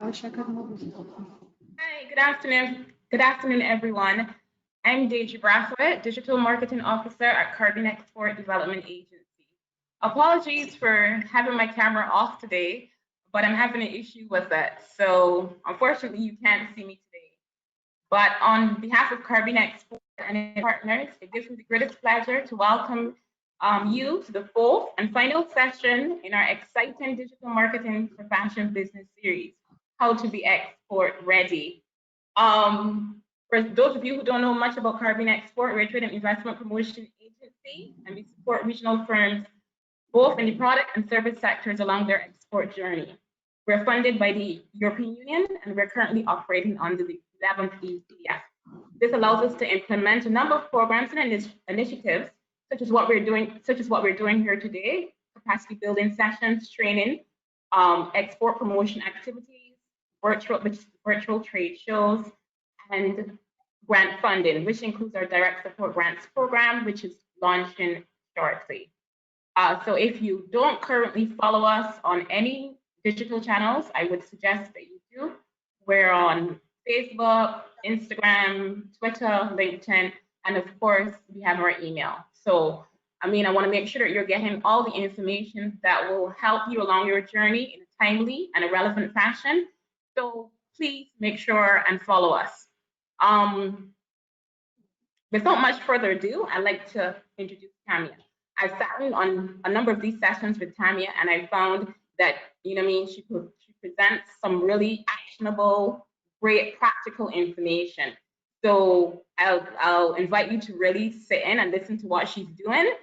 I wish I could move. Hi, good afternoon. Good afternoon, everyone. I'm Deji Brathwaite, Digital Marketing Officer at Carbon Export Development Agency. Apologies for having my camera off today, but I'm having an issue with it. So unfortunately, you can't see me today. But on behalf of Carbon Export and its partners, it gives me the greatest pleasure to welcome you to the fourth and final session in our exciting digital marketing for fashion business series, How to Be Export Ready. For those of you who don't know much about Carbon Export, we're a trade and investment promotion agency, and we support regional firms both in the product and service sectors along their export journey. We're funded by the European Union, and we're currently operating under the 11th ECF. This allows us to implement a number of programs and initiatives, such as what we're doing here today: capacity building sessions, training, export promotion activities, virtual trade shows, and grant funding, which includes our direct support grants program, which is launching shortly. So if you don't currently follow us on any digital channels, I would suggest that you do. We're on Facebook, Instagram, Twitter, LinkedIn, and of course, we have our email. So, I want to make sure that you're getting all the information that will help you along your journey in a timely and a relevant fashion. So please make sure and follow us. Without much further ado, I'd like to introduce Tamia. I've sat in on a number of these sessions with Tamia, and I found that, she presents some really actionable, great practical information. So I'll invite you to really sit in and listen to what she's doing,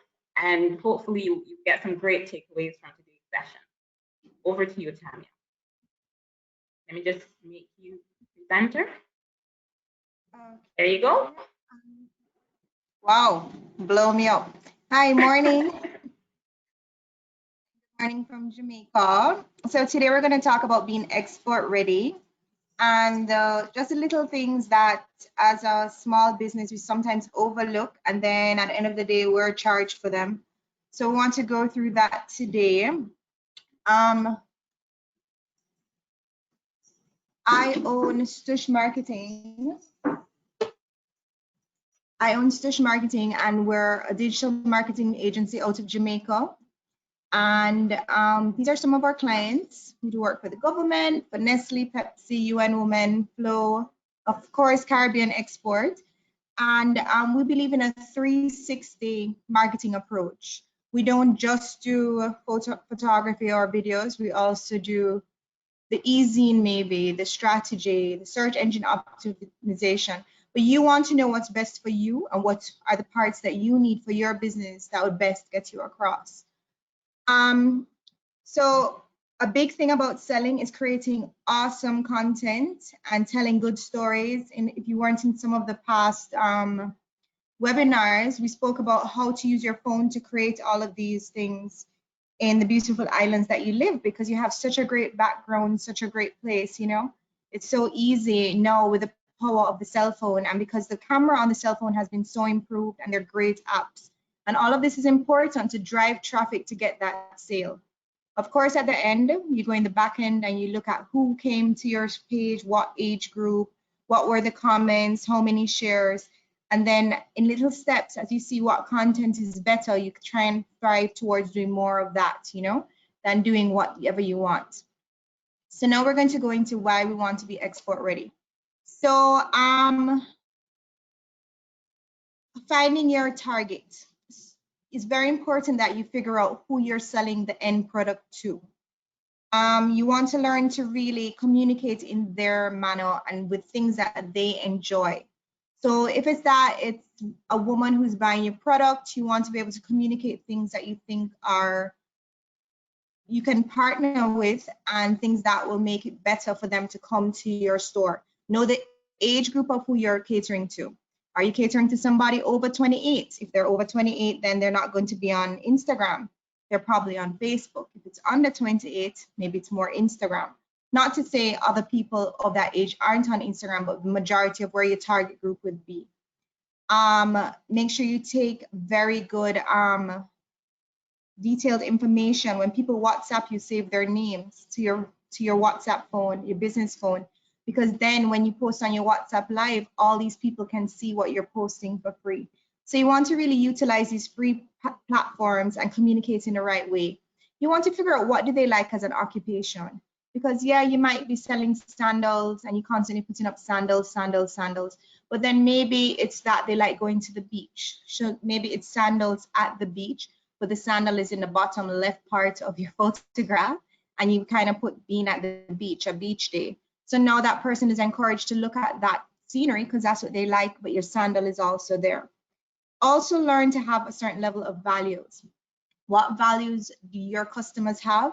and hopefully you get some great takeaways from today's session. Over to you, Tamia. Let me just make you presenter. There you go. Wow, blow me up. Hi, morning. Morning from Jamaica. So today we're going to talk about being export ready, and just the little things that as a small business we sometimes overlook, and then at the end of the day we're charged for them. So we want to go through that today. I own Stush Marketing. And we're a digital marketing agency out of Jamaica. And these are some of our clients. We do work for the government, for Nestle, Pepsi, UN Women, Flow, of course, Caribbean Export. And we believe in a 360 marketing approach. We don't just do photography or videos. We also do the e-zine, maybe the strategy, the search engine optimization. But you want to know what's best for you and what are the parts that you need for your business that would best get you across. So a big thing about selling is creating awesome content and telling good stories. And if you weren't in some of the past webinars, we spoke about how to use your phone to create all of these things in the beautiful islands that you live, because you have such a great background, such a great place, It's so easy now with the power of the cell phone, and because the camera on the cell phone has been so improved and they're great apps. And all of this is important to drive traffic to get that sale. Of course, at the end, you go in the back end and you look at who came to your page, what age group, what were the comments, how many shares. And then in little steps, as you see what content is better, you can try and strive towards doing more of that, than doing whatever you want. So now we're going to go into why we want to be export ready. So finding your target. It's very important that you figure out who you're selling the end product to. You want to learn to really communicate in their manner and with things that they enjoy. So if it's a woman who's buying your product, you want to be able to communicate things that you think you can partner with, and things that will make it better for them to come to your store. Know the age group of who you're catering to. Are you catering to somebody over 28? If they're over 28, then they're not going to be on Instagram. They're probably on Facebook. If it's under 28, maybe it's more Instagram. Not to say other people of that age aren't on Instagram, but the majority of where your target group would be. Make sure you take very good detailed information. When people WhatsApp you, save their names to your to your WhatsApp phone, your business phone, because then when you post on your WhatsApp live, all these people can see what you're posting for free. So you want to really utilize these free platforms and communicate in the right way. You want to figure out what do they like as an occupation, because yeah, you might be selling sandals and you constantly putting up sandals, sandals, sandals, but then maybe it's that they like going to the beach. So maybe it's sandals at the beach, but the sandal is in the bottom left part of your photograph, and you kind of put being at the beach, a beach day. So now that person is encouraged to look at that scenery because that's what they like, but your sandal is also there. Also learn to have a certain level of values. What values do your customers have?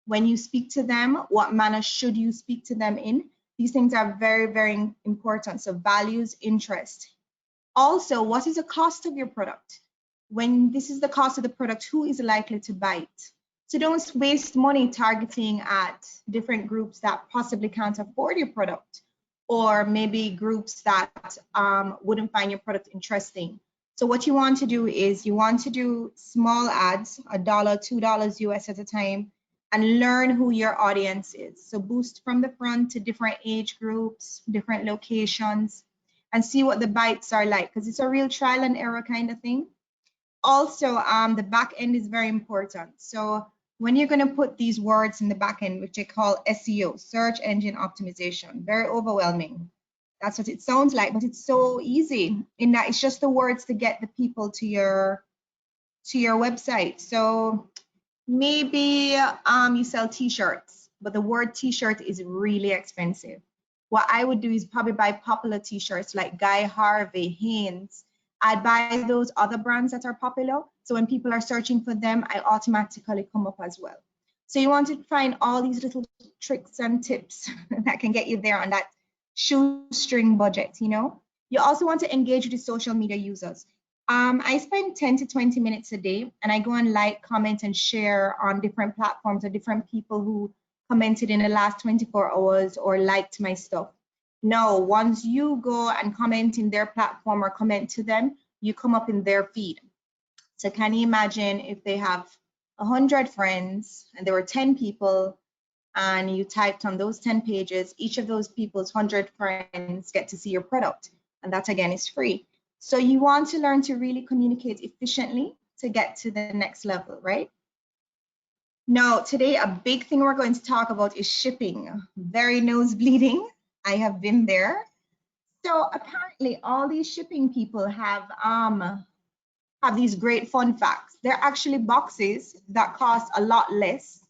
When you speak to them, what manner should you speak to them in? These things are very, very important. So values, interest. Also, what is the cost of your product? When this is the cost of the product, who is likely to buy it? So don't waste money targeting at different groups that possibly can't afford your product, or maybe groups that wouldn't find your product interesting. So what you want to do is you want to do small ads, $1, $2 US at a time, and learn who your audience is. So boost from the front to different age groups, different locations, and see what the bites are like, because it's a real trial and error kind of thing. Also, the back end is very important. So when you're going to put these words in the back end, which they call SEO, search engine optimization, very overwhelming. That's what it sounds like, but it's so easy in that it's just the words to get the people to your website. So maybe you sell t-shirts, but the word t-shirt is really expensive. What I would do is probably buy popular t-shirts like Guy Harvey, Hanes. I'd buy those other brands that are popular. So when people are searching for them, I automatically come up as well. So you want to find all these little tricks and tips that can get you there on that shoestring budget, you know. You also want to engage with the social media users. I spend 10 to 20 minutes a day, and I go and like, comment, and share on different platforms of different people who commented in the last 24 hours or liked my stuff. No, once you go and comment in their platform or comment to them, you come up in their feed. So can you imagine if they have 100 friends and there were 10 people and you typed on those 10 pages, each of those people's 100 friends get to see your product. And that again is free. So you want to learn to really communicate efficiently to get to the next level, right? Now, today, a big thing we're going to talk about is shipping. Very nose bleeding. I have been there. So apparently all these shipping people have these great fun facts. They're actually boxes that cost a lot less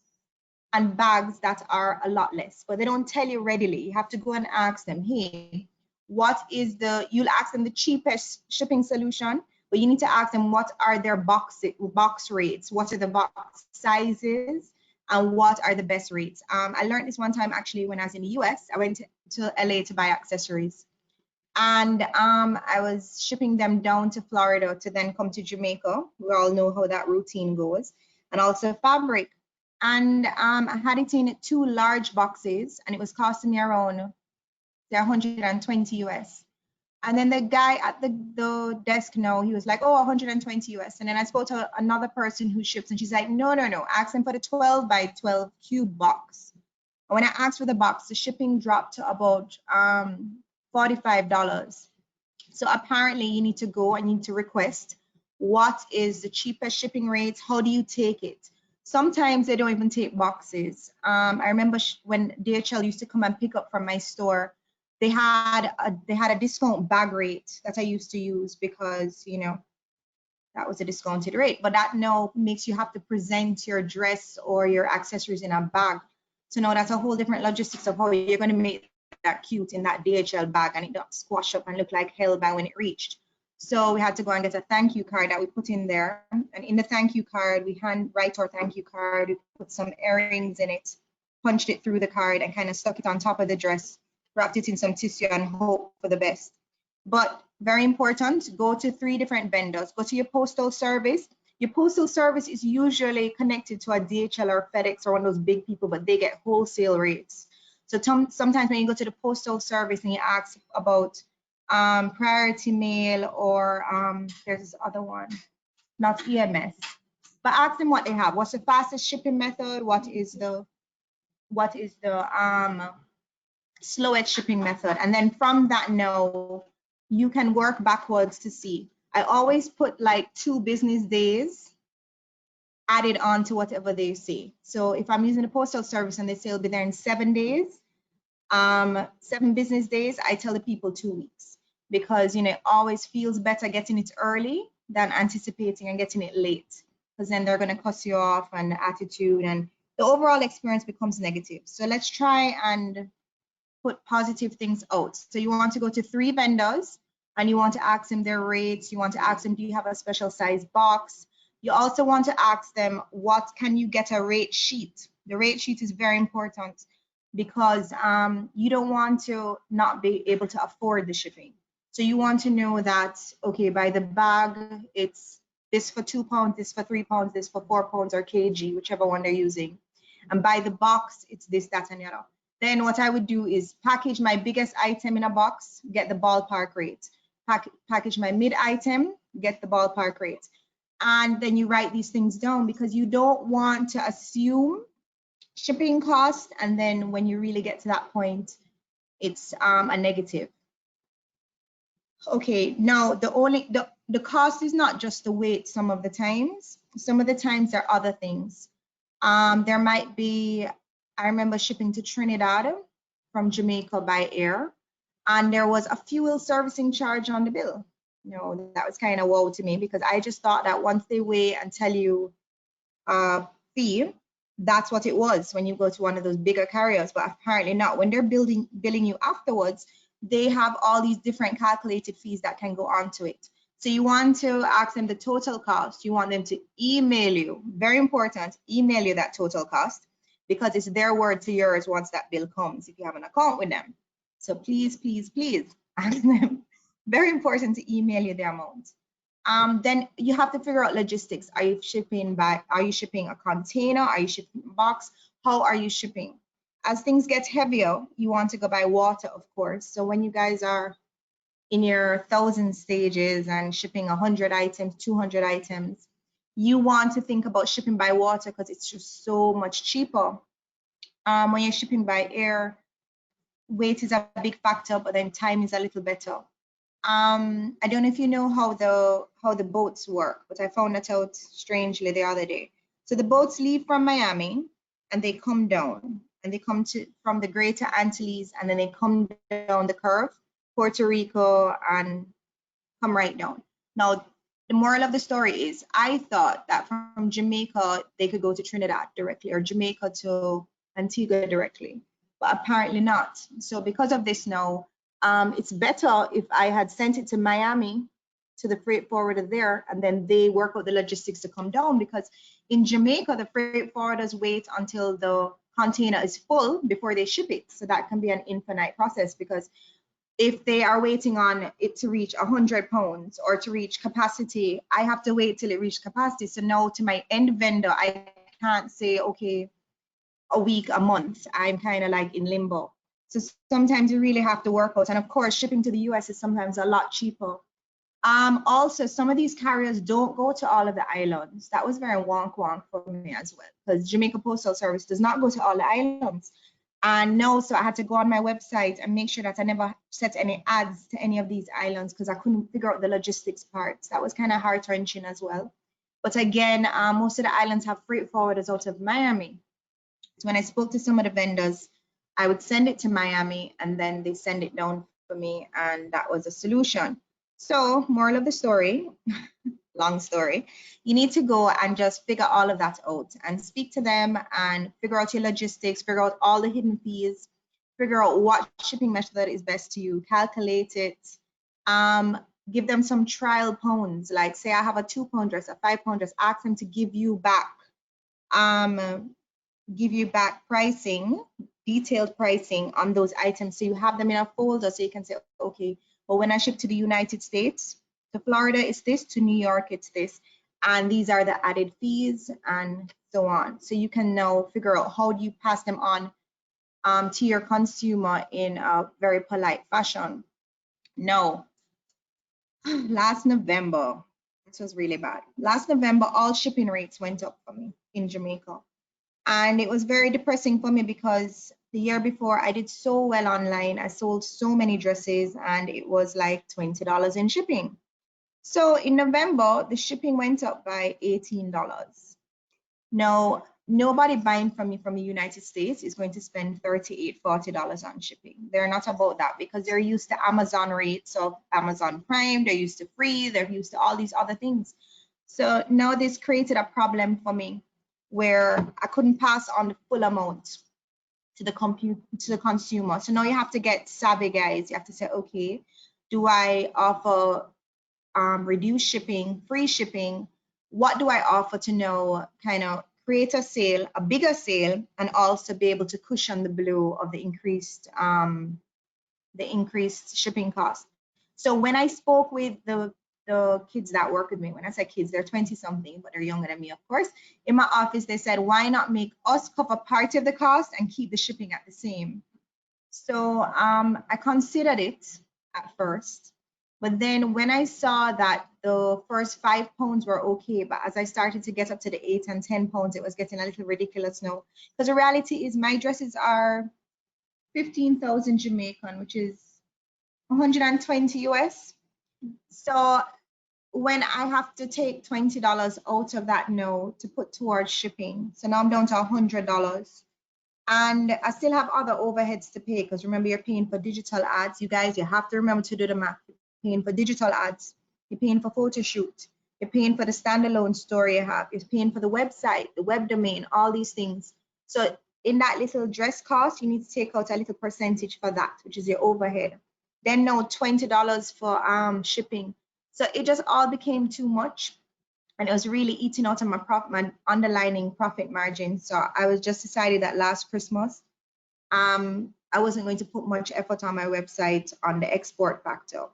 and bags that are a lot less, but they don't tell you readily. You have to go and ask them, hey, what is you'll ask them the cheapest shipping solution, but you need to ask them what are their box rates, what are the box sizes, and what are the best rates. I learned this one time actually when I was in the US. I went to LA to buy accessories, and I was shipping them down to Florida to then come to Jamaica. We all know how that routine goes, and also fabric. And I had it in 2 large boxes, and it was costing me around 120 US. And then the guy at the desk now, he was like, oh, 120 US. And then I spoke to another person who ships, and she's like, no, ask them for the 12 by 12 cube box. And when I asked for the box, the shipping dropped to about $45. So apparently you need to go and you need to request what is the cheapest shipping rates, how do you take it? Sometimes they don't even take boxes. I remember when DHL used to come and pick up from my store, they had a discount bag rate that I used to use because, you know, that was a discounted rate. But that now makes you have to present your dress or your accessories in a bag. So now that's a whole different logistics of how you're going to make that cute in that DHL bag and it don't squash up and look like hell by when it reached. So we had to go and get a thank you card that we put in there. And in the thank you card, we handwrite our thank you card, we put some earrings in it, punched it through the card and kind of stuck it on top of the dress, wrapped it in some tissue and hope for the best. But very important, go to 3 different vendors. Go to your postal service. Your postal service is usually connected to a DHL or FedEx or one of those big people, but they get wholesale rates. So sometimes when you go to the postal service and you ask about priority mail or there's this other one, not EMS, but ask them what they have. What's the fastest shipping method? What is the what is the slowest shipping method. And then from that, now you can work backwards to see. I always put like 2 business days added on to whatever they say. So if I'm using the postal service and they say it'll be there in 7 days, 7 business days, I tell the people 2 weeks, because you know it always feels better getting it early than anticipating and getting it late, because then they're going to cuss you off and attitude, and the overall experience becomes negative. So let's try and put positive things out. So you want to go to 3 vendors and you want to ask them their rates. You want to ask them, do you have a special size box? You also want to ask them, what can you get a rate sheet? The rate sheet is very important, because you don't want to not be able to afford the shipping. So you want to know that, okay, by the bag, it's this for £2, this for £3, this for £4 or kg, whichever one they're using. And by the box, it's this, that, and the other. Then what I would do is package my biggest item in a box, get the ballpark rate. Package my mid item, get the ballpark rate. And then you write these things down, because you don't want to assume shipping cost, and then when you really get to that point, it's a negative. Okay, now the cost is not just the weight. Some of the times there are other things. There might be, I remember shipping to Trinidad from Jamaica by air, and there was a fuel servicing charge on the bill. You know, that was kind of wow to me, because I just thought that once they weigh and tell you fee, that's what it was when you go to one of those bigger carriers, but apparently not. When they're billing you afterwards, they have all these different calculated fees that can go onto it. So you want to ask them the total cost. You want them to email you, very important, email you that total cost, because it's their word to yours once that bill comes, if you have an account with them. So please, please, please ask them. Very important to email you the amount. Then you have to figure out logistics. Are you shipping a container? Are you shipping a box? How are you shipping? As things get heavier, you want to go by water, of course. So when you guys are in your 1,000 stages and shipping 100 items, 200 items, you want to think about shipping by water, because it's just so much cheaper. When you're shipping by air, weight is a big factor, but then time is a little better. I don't know if you know how the boats work, but I found that out strangely the other day. So the boats leave from Miami and they come down, and they come from the Greater Antilles, and then they come down the curve, Puerto Rico, and come right down. Now, the moral of the story is, I thought that from Jamaica they could go to Trinidad directly, or Jamaica to Antigua directly, but apparently not. So because of this now, it's better if I had sent it to Miami, to the freight forwarder there, and then they work out the logistics to come down, because in Jamaica, the freight forwarders wait until the container is full before they ship it. So that can be an infinite process, because if they are waiting on it to reach 100 pounds or to reach capacity, I have to wait till it reaches capacity. So now to my end vendor, I can't say, okay, a week, a month. I'm kind of like in limbo. So sometimes you really have to work out. And of course, shipping to the US is sometimes a lot cheaper. Also, some of these carriers don't go to all of the islands. That was very wonk for me as well, because Jamaica Postal Service does not go to all the islands. And no, so I had to go on my website and make sure that I never set any ads to any of these islands, because I couldn't figure out the logistics parts. That was kind of heart-wrenching as well. But again, most of the islands have freight forwarders out of Miami. So when I spoke to some of the vendors, I would send it to Miami, and then they send it down for me, and that was a solution. So moral of the story, long story, you need to go and just figure all of that out and speak to them and figure out your logistics, figure out all the hidden fees, figure out what shipping method is best to you, calculate it, give them some trial pounds. Like say I have a £2 dress, a £5 dress, ask them to give you back pricing, detailed pricing on those items, so you have them in a folder, so you can say, okay, well, when I ship to the United States, to Florida it's this, to New York it's this, and these are the added fees, and so on. So you can now figure out how do you pass them on to your consumer in a very polite fashion. Now, last November, this was really bad. Last November, all shipping rates went up for me in Jamaica. And it was very depressing for me because the year before I did so well online. I sold so many dresses and it was like $20 in shipping. So in November, the shipping went up by $18. Now, nobody buying from me from the United States is going to spend $38, $40 on shipping. They're not about that because they're used to Amazon rates of Amazon Prime, they're used to free, they're used to all these other things. So now this created a problem for me where I couldn't pass on the full amount to the consumer. So now you have to get savvy, guys. You have to say, okay, do I offer reduced shipping, free shipping? What do I offer to know, kind of create a sale, a bigger sale, and also be able to cushion the blow of the increased shipping cost? So when I spoke with the kids that work with me, when I say kids, they're 20 something, but they're younger than me, of course. In my office, they said, why not make us cover part of the cost and keep the shipping at the same? So I considered it at first, but then when I saw that the first 5 pounds were okay, but as I started to get up to the 8 and 10 pounds, it was getting a little ridiculous now. Because the reality is my dresses are 15,000 Jamaican, which is 120 US. So when I have to take $20 out of that now to put towards shipping, so now I'm down to $100. And I still have other overheads to pay because remember, you're paying for digital ads. You guys, you have to remember to do the math. You're paying for digital ads, you're paying for photo shoot, you're paying for the standalone store you have, you're paying for the website, the web domain, all these things. So in that little dress cost, you need to take out a little percentage for that, which is your overhead. Then now $20 for shipping. So it just all became too much. And it was really eating out of my underlying profit margin. So I was just decided that last Christmas, I wasn't going to put much effort on my website on the export factor.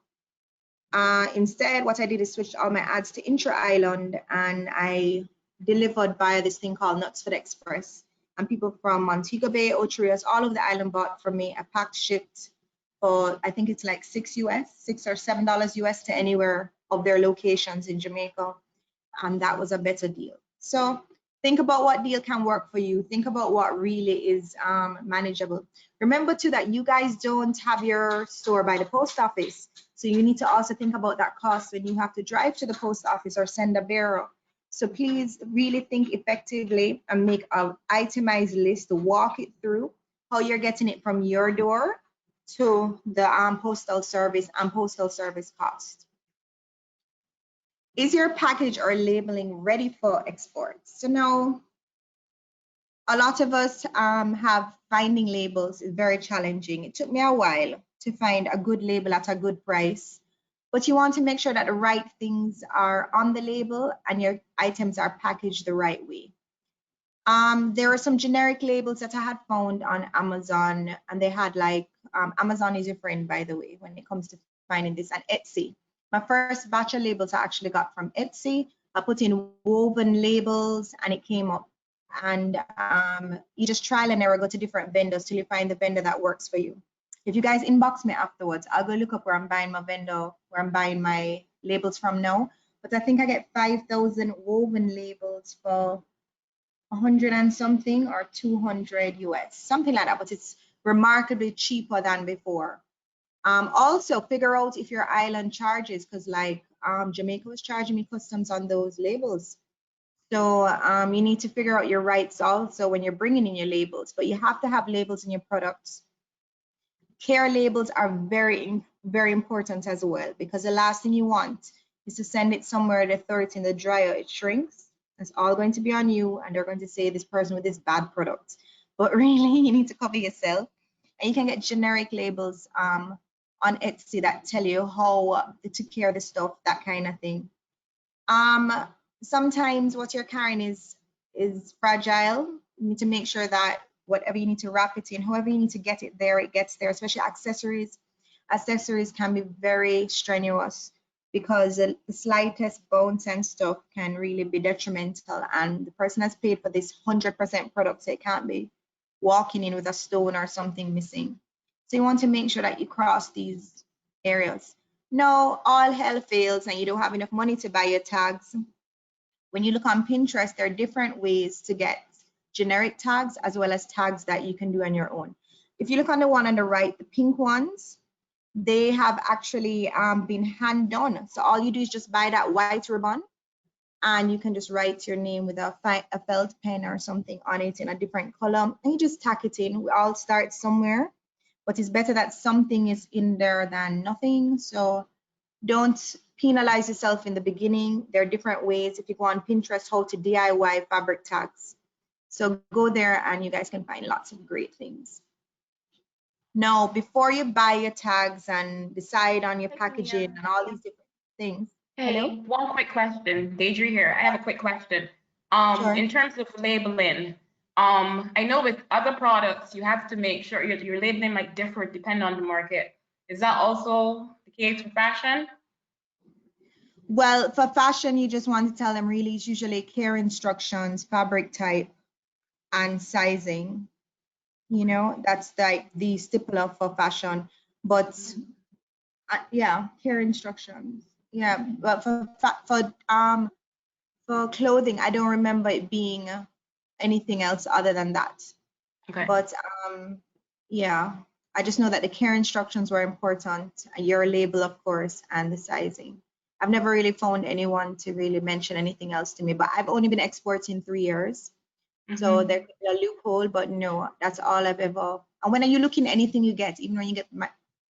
Instead, what I did is switched all my ads to intra-island, and I delivered via this thing called Nuts for the Express. And people from Montego Bay, Ocho Rios, all of the island bought from me a packed shipped for, I think it's like $6 or $7 US to anywhere of their locations in Jamaica. And that was a better deal. So think about what deal can work for you. Think about what really is manageable. Remember too that you guys don't have your store by the post office. So you need to also think about that cost when you have to drive to the post office or send a bearer. So please really think effectively and make an itemized list to walk it through how you're getting it from your door to the postal service and postal service cost. Is your package or labeling ready for export? So now, a lot of us have finding labels is very challenging. It took me a while to find a good label at a good price, but you want to make sure that the right things are on the label and your items are packaged the right way. There are some generic labels that I had found on Amazon, and they had like, Amazon is your friend, by the way, when it comes to finding this, and Etsy. My first batch of labels I actually got from Etsy. I put in woven labels and it came up. And you just trial and error, go to different vendors till you find the vendor that works for you. If you guys inbox me afterwards, I'll go look up where I'm buying my vendor, where I'm buying my labels from now. But I think I get 5,000 woven labels for 100 and something or 200 US, something like that, but it's remarkably cheaper than before. Also figure out if your island charges, because like Jamaica was charging me customs on those labels. So you need to figure out your rights also when you're bringing in your labels, but you have to have labels in your products. Care labels are very, very important as well, because the last thing you want is to send it somewhere, they throw it in the dryer, it shrinks. It's all going to be on you, and they're going to say this person with this bad product. But really, you need to cover yourself. And you can get generic labels on Etsy that tell you how to care the stuff, that kind of thing. Sometimes what you're carrying is fragile. You need to make sure that whatever you need to wrap it in, however you need to get it there, it gets there, especially accessories. Accessories can be very strenuous because the slightest bounce and stuff can really be detrimental, and the person has paid for this 100% product, so it can't be walking in with a stone or something missing. So you want to make sure that you cross these areas. No, all hell fails and you don't have enough money to buy your tags. When you look on Pinterest, there are different ways to get generic tags as well as tags that you can do on your own. If you look on the one on the right, the pink ones, they have actually been hand done. So all you do is just buy that white ribbon and you can just write your name with a felt pen or something on it in a different color, and you just tack it in. We all start somewhere, but it's better that something is in there than nothing. So don't penalize yourself in the beginning. There are different ways. If you go on Pinterest, how to DIY fabric tags. So go there and you guys can find lots of great things. Now, before you buy your tags and decide on your packaging and all these different things. Hey, Hello? one quick question. Deidre here. I have a quick question. Sure. In terms of labeling, I know with other products, you have to make sure your labeling might differ depending on the market. Is that also the case for fashion? Well, for fashion, you just want to tell them really it's usually care instructions, fabric type, and sizing. You know, that's like the stippler for fashion. But yeah, care instructions. Yeah, but for clothing, I don't remember it being anything else other than that. Okay. But yeah, I just know that the care instructions were important, your label, of course, and the sizing. I've never really found anyone to really mention anything else to me, but I've only been exporting 3 years. So there could be a loophole, but no, that's all I've ever. And when you look in anything you get, even when you get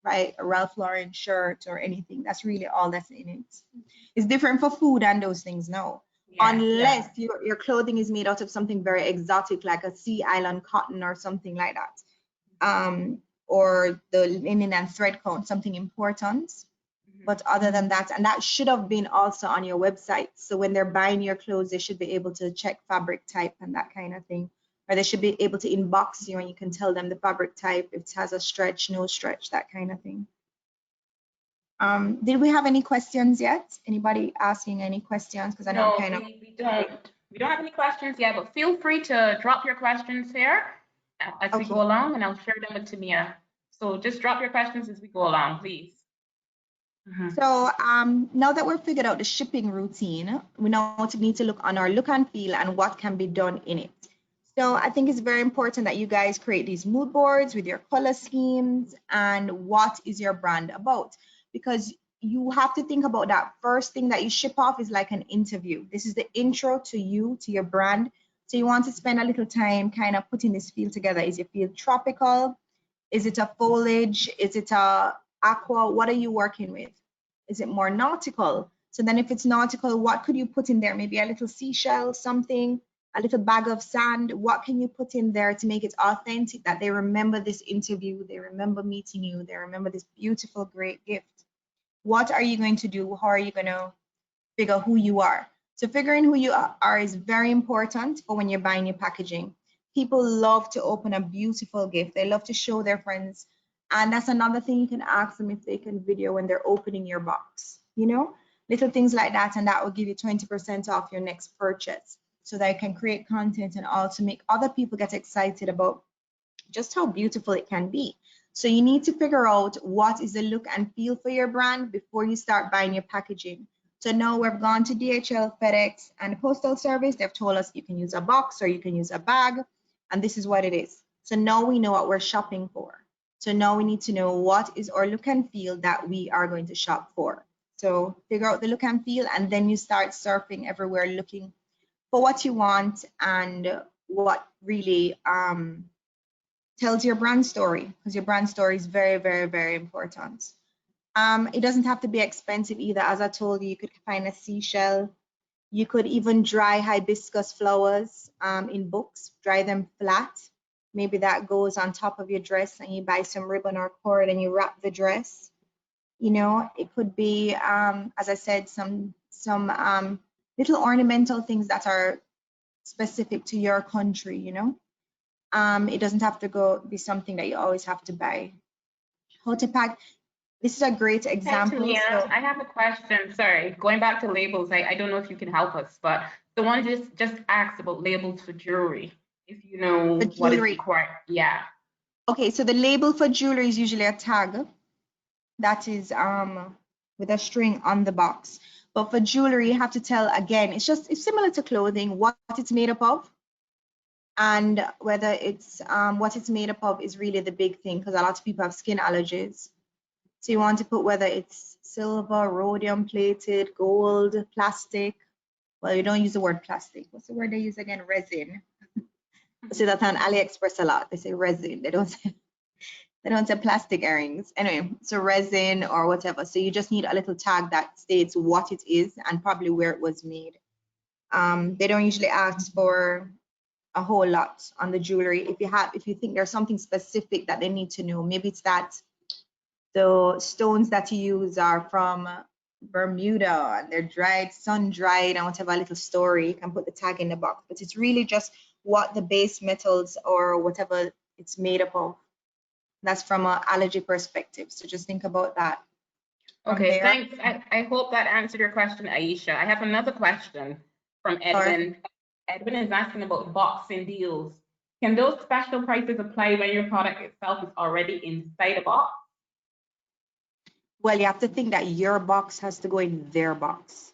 a Ralph Lauren shirt or anything, that's really all that's in it. It's different for food and those things now. Yeah, unless your clothing is made out of something very exotic, like a sea island cotton or something like that, or the linen and thread count, something important. But other than that, and that should have been also on your website. So when they're buying your clothes, they should be able to check fabric type and that kind of thing. Or they should be able to inbox you and you can tell them the fabric type, if it has a stretch, no stretch, that kind of thing. Did we have any questions yet? Anybody asking any questions? Because I know we don't have any questions yet, but feel free to drop your questions here as we go along, and I'll share them with Tamia. So just drop your questions as we go along, please. So now that we've figured out the shipping routine, we now need to look on our look and feel and what can be done in it. So I think it's very important that you guys create these mood boards with your color schemes and what is your brand about, because you have to think about that first thing that you ship off is like an interview. This is the intro to you, to your brand. So you want to spend a little time kind of putting this feel together. Is your feel tropical? Is it a foliage? Is it a aqua? What are you working with? Is it more nautical? So then if it's nautical, what could you put in there? Maybe a little seashell, something, a little bag of sand. What can you put in there to make it authentic, that they remember this interview, they remember meeting you, they remember this beautiful, great gift? What are you going to do? How are you going to figure who you are? So figuring who you are is very important for when you're buying your packaging. People love to open a beautiful gift. They love to show their friends. And that's another thing you can ask them if they can video when they're opening your box, you know, little things like that. And that will give you 20% off your next purchase, so that you can create content and also make other people get excited about just how beautiful it can be. So you need to figure out what is the look and feel for your brand before you start buying your packaging. So now we've gone to DHL, FedEx, and the Postal Service. They've told us you can use a box or you can use a bag, and this is what it is. So now we know what we're shopping for. So now we need to know what is our look and feel that we are going to shop for. So figure out the look and feel, and then you start surfing everywhere looking for what you want and what really tells your brand story, because your brand story is very, very, very important. It doesn't have to be expensive either. As I told you, you could find a seashell. You could even dry hibiscus flowers in books, dry them flat. Maybe that goes on top of your dress and you buy some ribbon or cord and you wrap the dress. You know, it could be, as I said, some little ornamental things that are specific to your country, you know. It doesn't have to be something that you always have to buy. How to pack. This is a great example. Tamia, so I have a question. Sorry, going back to labels, I don't know if you can help us, but the one just asked about labels for jewelry. If you know what is required. Yeah. Okay, so the label for jewelry is usually a tag that is with a string on the box. But for jewelry, you have to tell, again, it's similar to clothing, what it's made up of. And whether it's what it's made up of is really the big thing, because a lot of people have skin allergies. So you want to put whether it's silver, rhodium plated, gold, plastic. Well, you don't use the word plastic. What's the word they use again? Resin. I see that on AliExpress a lot. They say resin. They don't say plastic earrings. Anyway, so resin or whatever. So you just need a little tag that states what it is and probably where it was made. They don't usually ask for a whole lot on the jewelry. If you think there's something specific that they need to know, maybe it's that the stones that you use are from Bermuda and they're dried, sun dried, and whatever little story, you can put the tag in the box. But it's really just what the base metals or whatever it's made up of. That's from an allergy perspective. So just think about that. Okay, thanks. I hope that answered your question, Aisha. I have another question from Edwin. Edwin is asking about boxing deals. Can those special prices apply when your product itself is already inside a box? Well, you have to think that your box has to go in their box.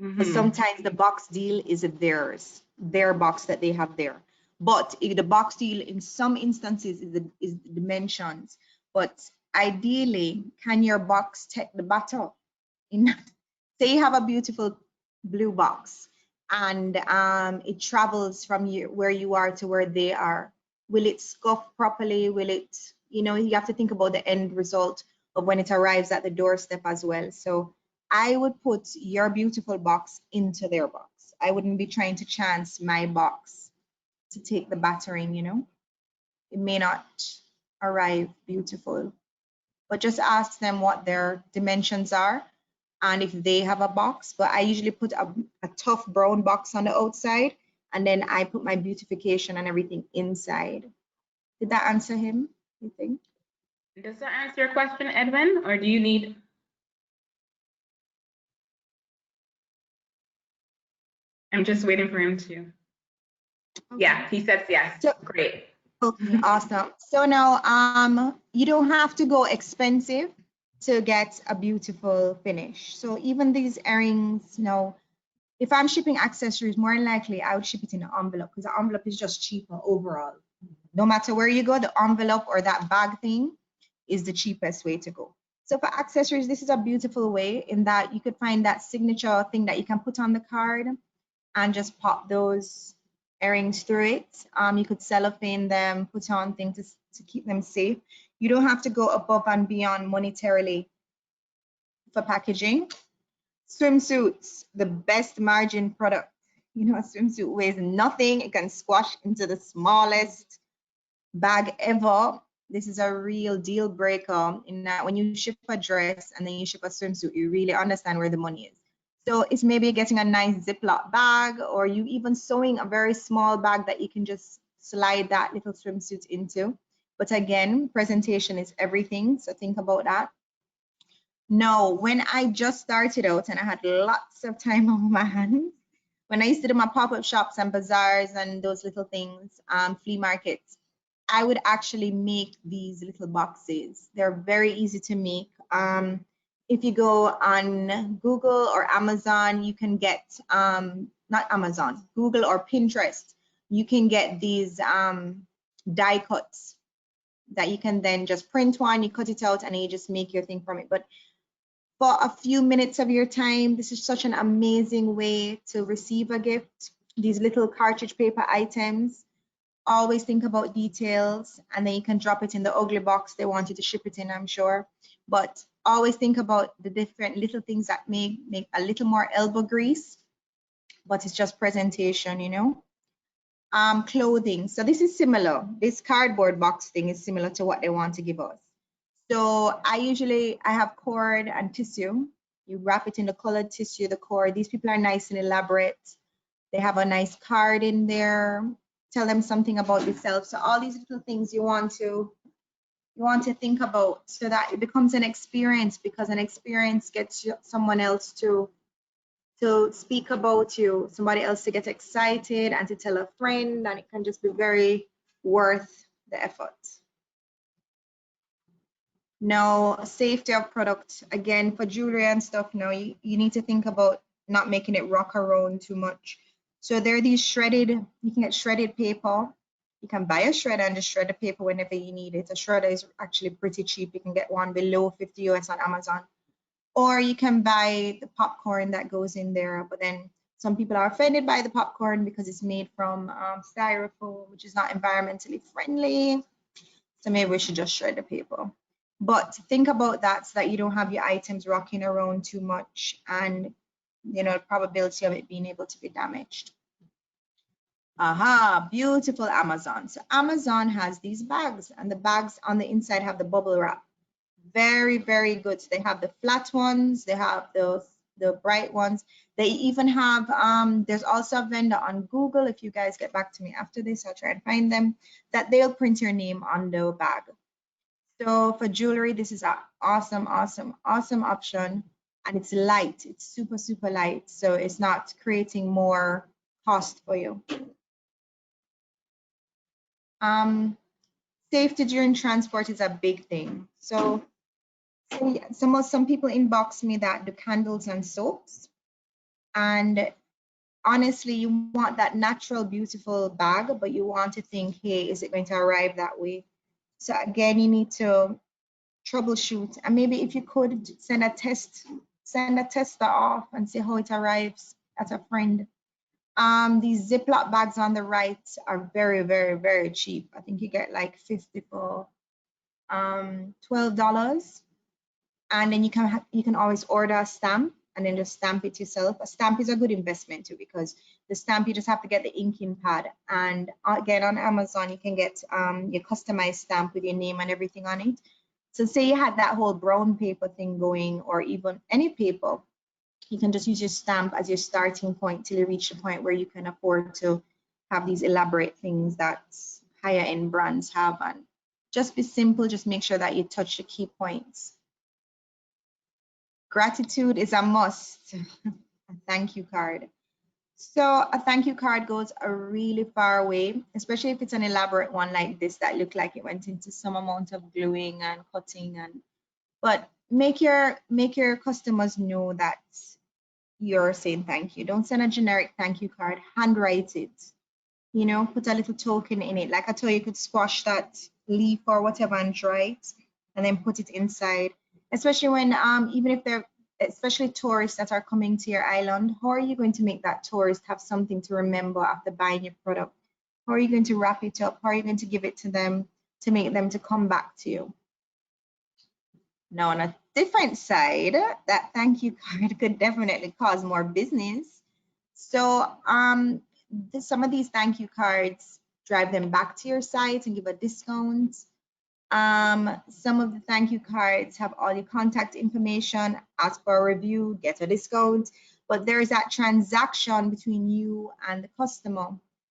Because sometimes the box deal is theirs, their box that they have there. But the box deal in some instances is the dimensions. But ideally, can your box take the battle? Say you have a beautiful blue box and it travels from where you are to where they are. Will it scuff properly? Will it, you have to think about the end result of when it arrives at the doorstep as well. So I would put your beautiful box into their box. I wouldn't be trying to chance my box to take the battering, It may not arrive beautiful, but just ask them what their dimensions are and if they have a box. But I usually put a tough brown box on the outside and then I put my beautification and everything inside. Did that answer him, you think? Does that answer your question, Edwin, or do you need? I'm just waiting for him to. Okay. Yeah, he says yes. So, great. Okay, awesome. So now you don't have to go expensive to get a beautiful finish. So even these earrings, if I'm shipping accessories, more than likely I would ship it in an envelope because the envelope is just cheaper overall. No matter where you go, the envelope or that bag thing is the cheapest way to go. So for accessories, this is a beautiful way in that you could find that signature thing that you can put on the card and just pop those earrings through it. You could cellophane them, put on things to keep them safe. You don't have to go above and beyond monetarily for packaging. Swimsuits, the best margin product. A swimsuit weighs nothing. It can squash into the smallest bag ever. This is a real deal breaker in that when you ship a dress and then you ship a swimsuit, you really understand where the money is. So it's maybe getting a nice Ziploc bag or you even sewing a very small bag that you can just slide that little swimsuit into. But again, presentation is everything. So think about that. Now, when I just started out and I had lots of time on my hands, when I used to do my pop-up shops and bazaars and those little things, flea markets, I would actually make these little boxes. They're very easy to make. If you go on Google or Amazon, you can get, not Amazon, Google or Pinterest, you can get these die cuts that you can then just print one, you cut it out, and you just make your thing from it. But for a few minutes of your time, this is such an amazing way to receive a gift. These little cartridge paper items, always think about details, and then you can drop it in the ugly box they want you to ship it in, I'm sure. But always think about the different little things that make a little more elbow grease, but it's just presentation, Clothing. So this is similar. This cardboard box thing is similar to what they want to give us. So I have cord and tissue. You wrap it in the colored tissue, the cord. These people are nice and elaborate. They have a nice card in there. Tell them something about yourself. So all these little things you want to think about so that it becomes an experience, because an experience gets someone else to speak about you, somebody else to get excited and to tell a friend, and it can just be very worth the effort. Now, safety of product, again, for jewelry and stuff, you need to think about not making it rock around too much. So there are these shredded, you can get shredded paper. You can buy a shredder and just shred the paper whenever you need it. A shredder is actually pretty cheap. You can get one below 50 US on Amazon. Or you can buy the popcorn that goes in there. But then some people are offended by the popcorn because it's made from styrofoam, which is not environmentally friendly. So maybe we should just shred the paper. But think about that so that you don't have your items rocking around too much and, you know, probability of it being able to be damaged. Aha, beautiful Amazon. So Amazon has these bags, and the bags on the inside have the bubble wrap. Very, very good. So they have the flat ones, they have the bright ones. They even have, there's also a vendor on Google, if you guys get back to me after this, I'll try and find them, that they'll print your name on the bag. So for jewelry, this is an awesome, awesome, awesome option. And it's light, it's super, super light. So it's not creating more cost for you. Safety during transport is a big thing. So some people inbox me that do candles and soaps. And honestly, you want that natural, beautiful bag, but you want to think, hey, is it going to arrive that way? So again, you need to troubleshoot. And maybe if you could send a tester off and see how it arrives at a friend. These Ziploc bags on the right are very, very, very cheap. I think you get like 50 for $12. And then you can always order a stamp and then just stamp it yourself. A stamp is a good investment too, because the stamp, you just have to get the inking pad. And again, on Amazon, you can get your customized stamp with your name and everything on it. So say you had that whole brown paper thing going, or even any paper, you can just use your stamp as your starting point till you reach the point where you can afford to have these elaborate things that higher end brands have. And just be simple, just make sure that you touch the key points. Gratitude is a must. A thank you card. So a thank you card goes a really far way, especially if it's an elaborate one like this that looked like it went into some amount of gluing and cutting. But make your customers know that you're saying thank you. Don't send a generic thank you card. Handwrite it. You know, put a little token in it. Like I told you, you could squash that leaf or whatever and dry it, and then put it inside. Especially when even if they're, especially tourists that are coming to your island, how are you going to make that tourist have something to remember after buying your product? How are you going to wrap it up? How are you going to give it to them to make them to come back to you? Now, on a different side, that thank you card could definitely cause more business. So some of these thank you cards, drive them back to your site and give a discount. Some of the thank you cards have all your contact information, ask for a review, get a discount, but there is that transaction between you and the customer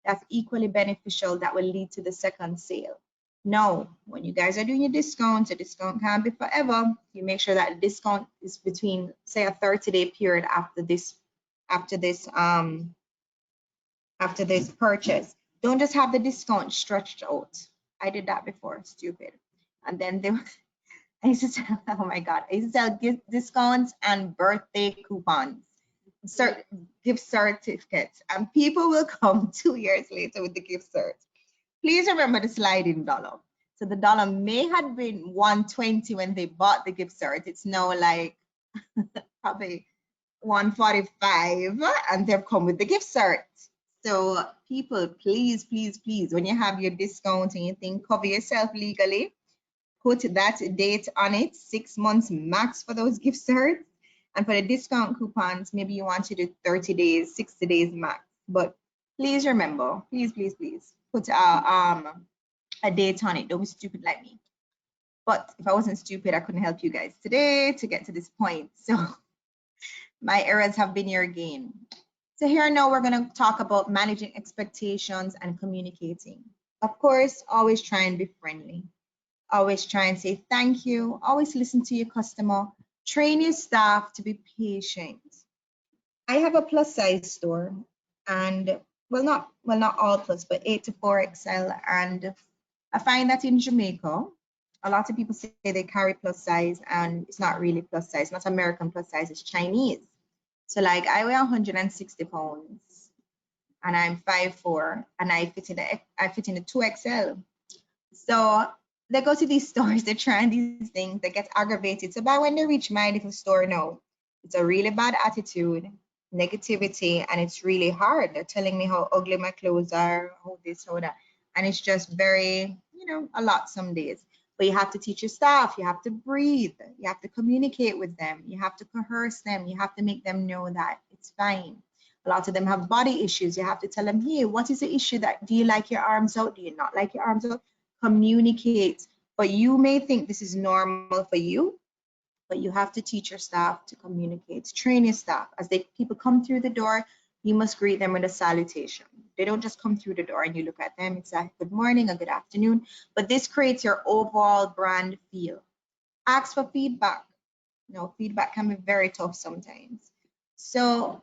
that's equally beneficial that will lead to the second sale. Now, when you guys are doing your discount, a discount can't be forever. You make sure that the discount is between, say, a 30-day period after this purchase. Don't just have the discount stretched out. I did that before, stupid. And then I used to sell, oh my God, I used to sell discounts and birthday coupons, gift certificates, and people will come 2 years later with the gift cert. Please remember the sliding dollar. So the dollar may have been 120 when they bought the gift cert. It's now like probably 145, and they've come with the gift cert. So people, please, please, please, when you have your discount and you think cover yourself legally, put that date on it, 6 months max for those gift certs. And for the discount coupons, maybe you want to do 30 days, 60 days max. But please remember, please, please, please put a date on it. Don't be stupid like me. But if I wasn't stupid, I couldn't help you guys today to get to this point. So my errors have been your gain. So here now we're going to talk about managing expectations and communicating. Of course, always try and be friendly. Always try and say thank you. Always listen to your customer. Train your staff to be patient. I have a plus size store, and not all plus, but 8 to 4 XL. And I find that in Jamaica, a lot of people say they carry plus size, and it's not really plus size, not American plus size, it's Chinese. So like I weigh 160 pounds and I'm 5'4", and I fit in a 2XL. So they go to these stores, they're trying these things, they get aggravated. So by when they reach my little store now, it's a really bad attitude, negativity, and it's really hard. They're telling me how ugly my clothes are, how this, how that. And it's just very, a lot some days. But you have to teach your staff, you have to breathe, you have to communicate with them, you have to coerce them, you have to make them know that it's fine. A lot of them have body issues. You have to tell them, hey, what is the issue? Do you like your arms out? Do you not like your arms out? Communicate. But you may think this is normal for you, but you have to teach your staff to communicate. Train your staff. As people come through the door, you must greet them with a salutation. They don't just come through the door and you look at them. It's like good morning or good afternoon. But this creates your overall brand feel. Ask for feedback. Feedback can be very tough sometimes. So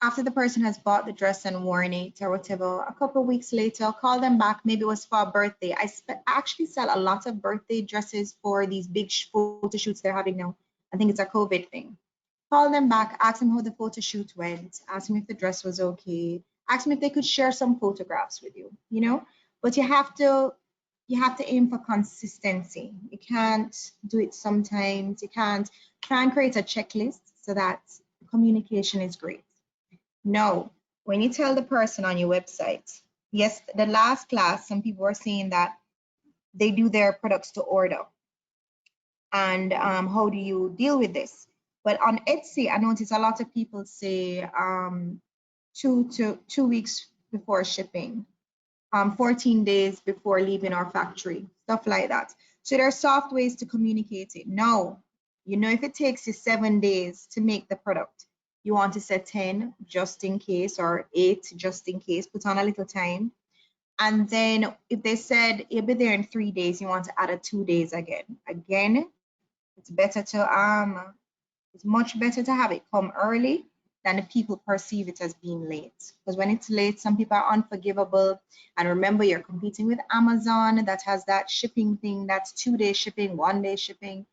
after the person has bought the dress and worn it or whatever, a couple of weeks later, call them back. Maybe it was for a birthday. I actually sell a lot of birthday dresses for these big photo shoots they're having now. I think it's a COVID thing. Call them back, ask them how the photo shoot went, ask them if the dress was okay, ask them if they could share some photographs with you, But you have to aim for consistency. You can't do it sometimes. You can't try and create a checklist so that communication is great. No, when you tell the person on your website, yes, the last class, some people were saying that they do their products to order. And how do you deal with this? But on Etsy, I notice a lot of people say 2 weeks before shipping, 14 days before leaving our factory, stuff like that. So there are soft ways to communicate it. No, if it takes you 7 days to make the product, you want to set 10 just in case, or 8 just in case, put on a little time. And then if they said you'll be there in 3 days, you want to add a 2 days again. Again, it's much better to have it come early than if people perceive it as being late. Because when it's late, some people are unforgivable. And remember, you're competing with Amazon that has that shipping thing, that's 2-day shipping, 1-day shipping,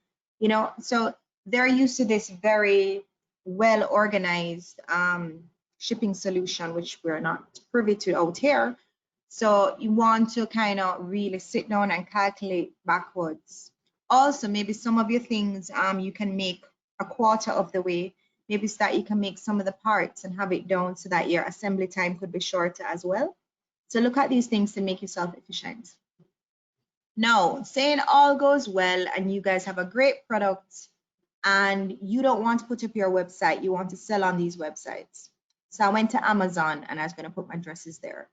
so they're used to this very well organized shipping solution, which we're not privy to out here. So you want to kind of really sit down and calculate backwards. Also, maybe some of your things you can make a quarter of the way. Maybe it's that you can make some of the parts and have it down so that your assembly time could be shorter as well. So look at these things to make yourself efficient. Now, saying all goes well and you guys have a great product and you don't want to put up your website, you want to sell on these websites. So I went to Amazon and I was going to put my dresses there.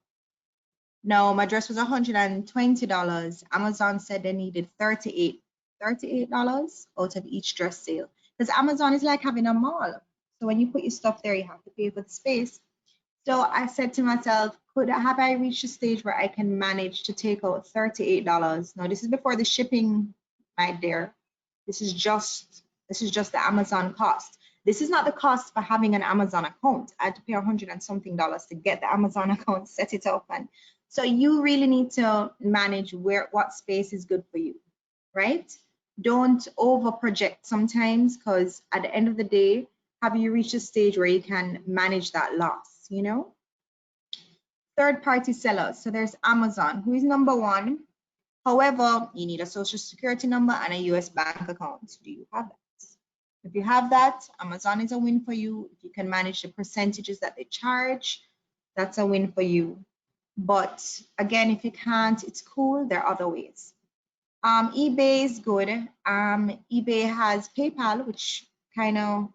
No, my dress was $120. Amazon said they needed $38 out of each dress sale. Because Amazon is like having a mall. So when you put your stuff there, you have to pay for the space. So I said to myself, have I reached a stage where I can manage to take out $38? Now, this is before the shipping, my dear. This is just the Amazon cost. This is not the cost for having an Amazon account. I had to pay $100 and something to get the Amazon account, set it up. And so you really need to manage what space is good for you, right? Don't over project sometimes, because at the end of the day, have you reached a stage where you can manage that loss, Third-party sellers. So there's Amazon, who is number one. However, you need a social security number and a US bank account. Do you have that? If you have that, Amazon is a win for you. If you can manage the percentages that they charge, that's a win for you. But again, if you can't, it's cool. There are other ways. eBay is good. eBay has PayPal, which kind of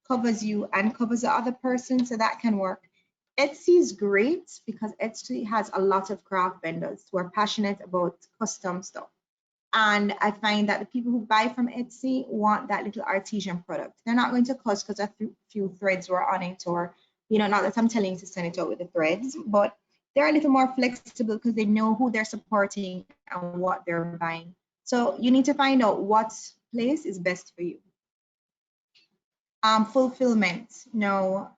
covers you and covers the other person, so that can work. Etsy is great because Etsy has a lot of craft vendors who are passionate about custom stuff. And I find that the people who buy from Etsy want that little artisan product. They're not going to cost because a few threads were on it, or, not that I'm telling you to send it out with the threads, but they're a little more flexible because they know who they're supporting and what they're buying. So you need to find out what place is best for you. Fulfillment. Now,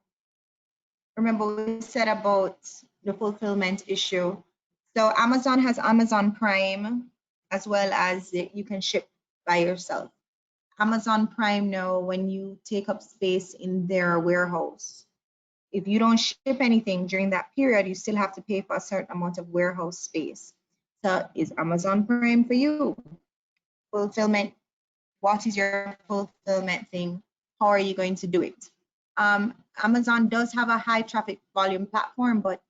remember we said about the fulfillment issue. So Amazon has Amazon Prime, as well as you can ship by yourself. Amazon Prime, now, when you take up space in their warehouse, If you don't ship anything during that period, you still have to pay for a certain amount of warehouse space. So is Amazon Prime for you? Fulfillment. What is your fulfillment thing? How are you going to do it? Amazon does have a high traffic volume platform, but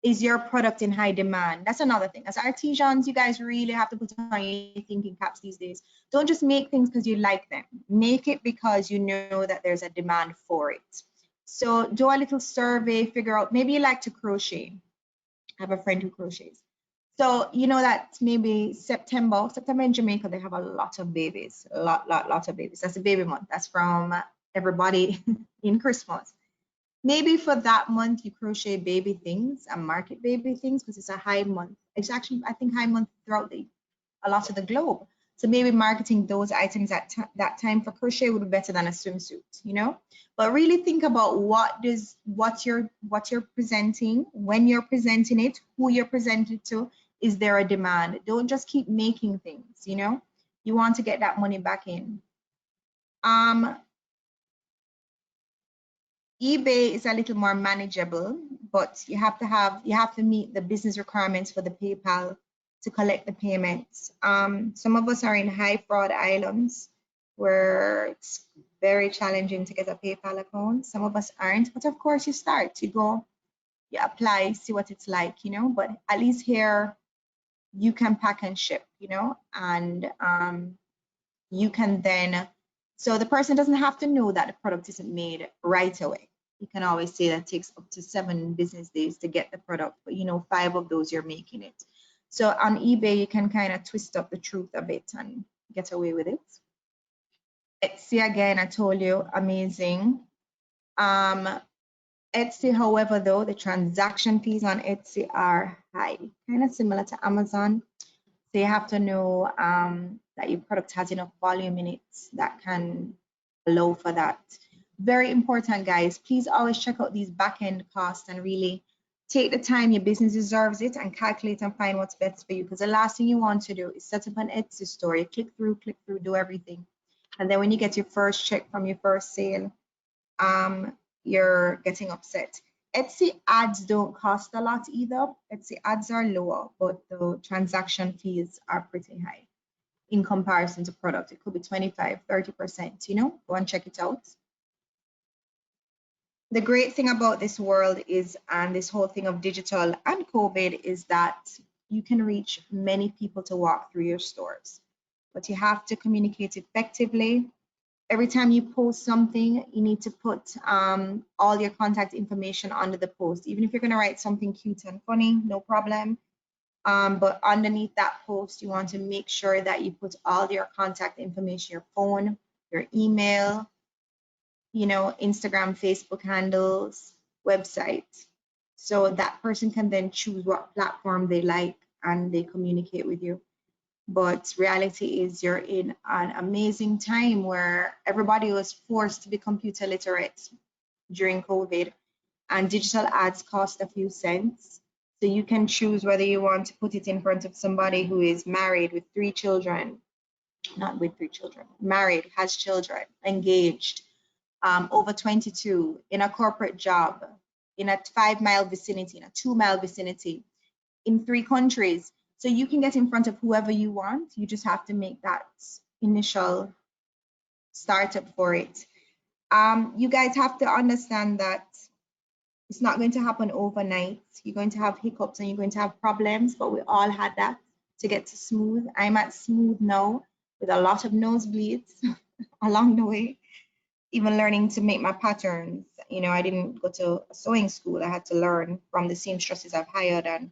is your product in high demand? That's another thing. As artisans, you guys really have to put on your thinking caps these days. Don't just make things because you like them. Make it because you know that there's a demand for it. So do a little survey, figure out, maybe you like to crochet. I have a friend who crochets. So you know that maybe September in Jamaica, they have a lot of babies, a lot of babies. That's a baby month. That's from everybody in Christmas. Maybe for that month you crochet baby things and market baby things because it's a high month. It's actually, I think, high month throughout a lot of the globe. So maybe marketing those items at that time for crochet would be better than a swimsuit, you know? But really think about what you're presenting, when you're presenting it, who you're presenting to. Is there a demand? Don't just keep making things, you know? You want to get that money back in. eBay is a little more manageable, but you have to meet the business requirements for the PayPal to collect the payments. Some of us are in high fraud islands where it's very challenging to get a PayPal account. Some of us aren't, but of course you start, you go, you apply, see what it's like, you know, but at least here you can pack and ship, you know, and you can then, so the person doesn't have to know that the product isn't made right away. You can always say that it takes up to 7 business days to get the product, but you know, 5 of those you're making it. So on eBay, you can kind of twist up the truth a bit and get away with it. Etsy, again, I told you, amazing. Etsy, however, though, the transaction fees on Etsy are high, kind of similar to Amazon. So you have to know that your product has enough volume in it that can allow for that. Very important, guys. Please always check out these back-end costs and really take the time your business deserves it and calculate and find what's best for you. Because the last thing you want to do is set up an Etsy store. You click through, do everything. And then when you get your first check from your first sale, you're getting upset. Etsy ads don't cost a lot either. Etsy ads are lower, but the transaction fees are pretty high in comparison to product. It could be 25, 30%, you know, go and check it out. The great thing about this world is, and this whole thing of digital and COVID, is that you can reach many people to walk through your stores, but you have to communicate effectively. Every time you post something, you need to put all your contact information under the post. Even if you're going to write something cute and funny, no problem. But underneath that post, you want to make sure that you put all your contact information, your phone, your email, you know, Instagram, Facebook handles, website. So that person can then choose what platform they like and they communicate with you. But reality is you're in an amazing time where everybody was forced to be computer literate during COVID, and digital ads cost a few cents. So you can choose whether you want to put it in front of somebody who is married with 3 children, not with 3 children, married, has children, engaged, over 22, in a corporate job, in a 5-mile vicinity, in a 2-mile vicinity, in 3 countries. So you can get in front of whoever you want. You just have to make that initial startup for it. You guys have to understand that it's not going to happen overnight. You're going to have hiccups and you're going to have problems, but we all had that to get to smooth. I'm at smooth now with a lot of nosebleeds along the way, even learning to make my patterns. You know, I didn't go to a sewing school. I had to learn from the seamstresses I've hired, and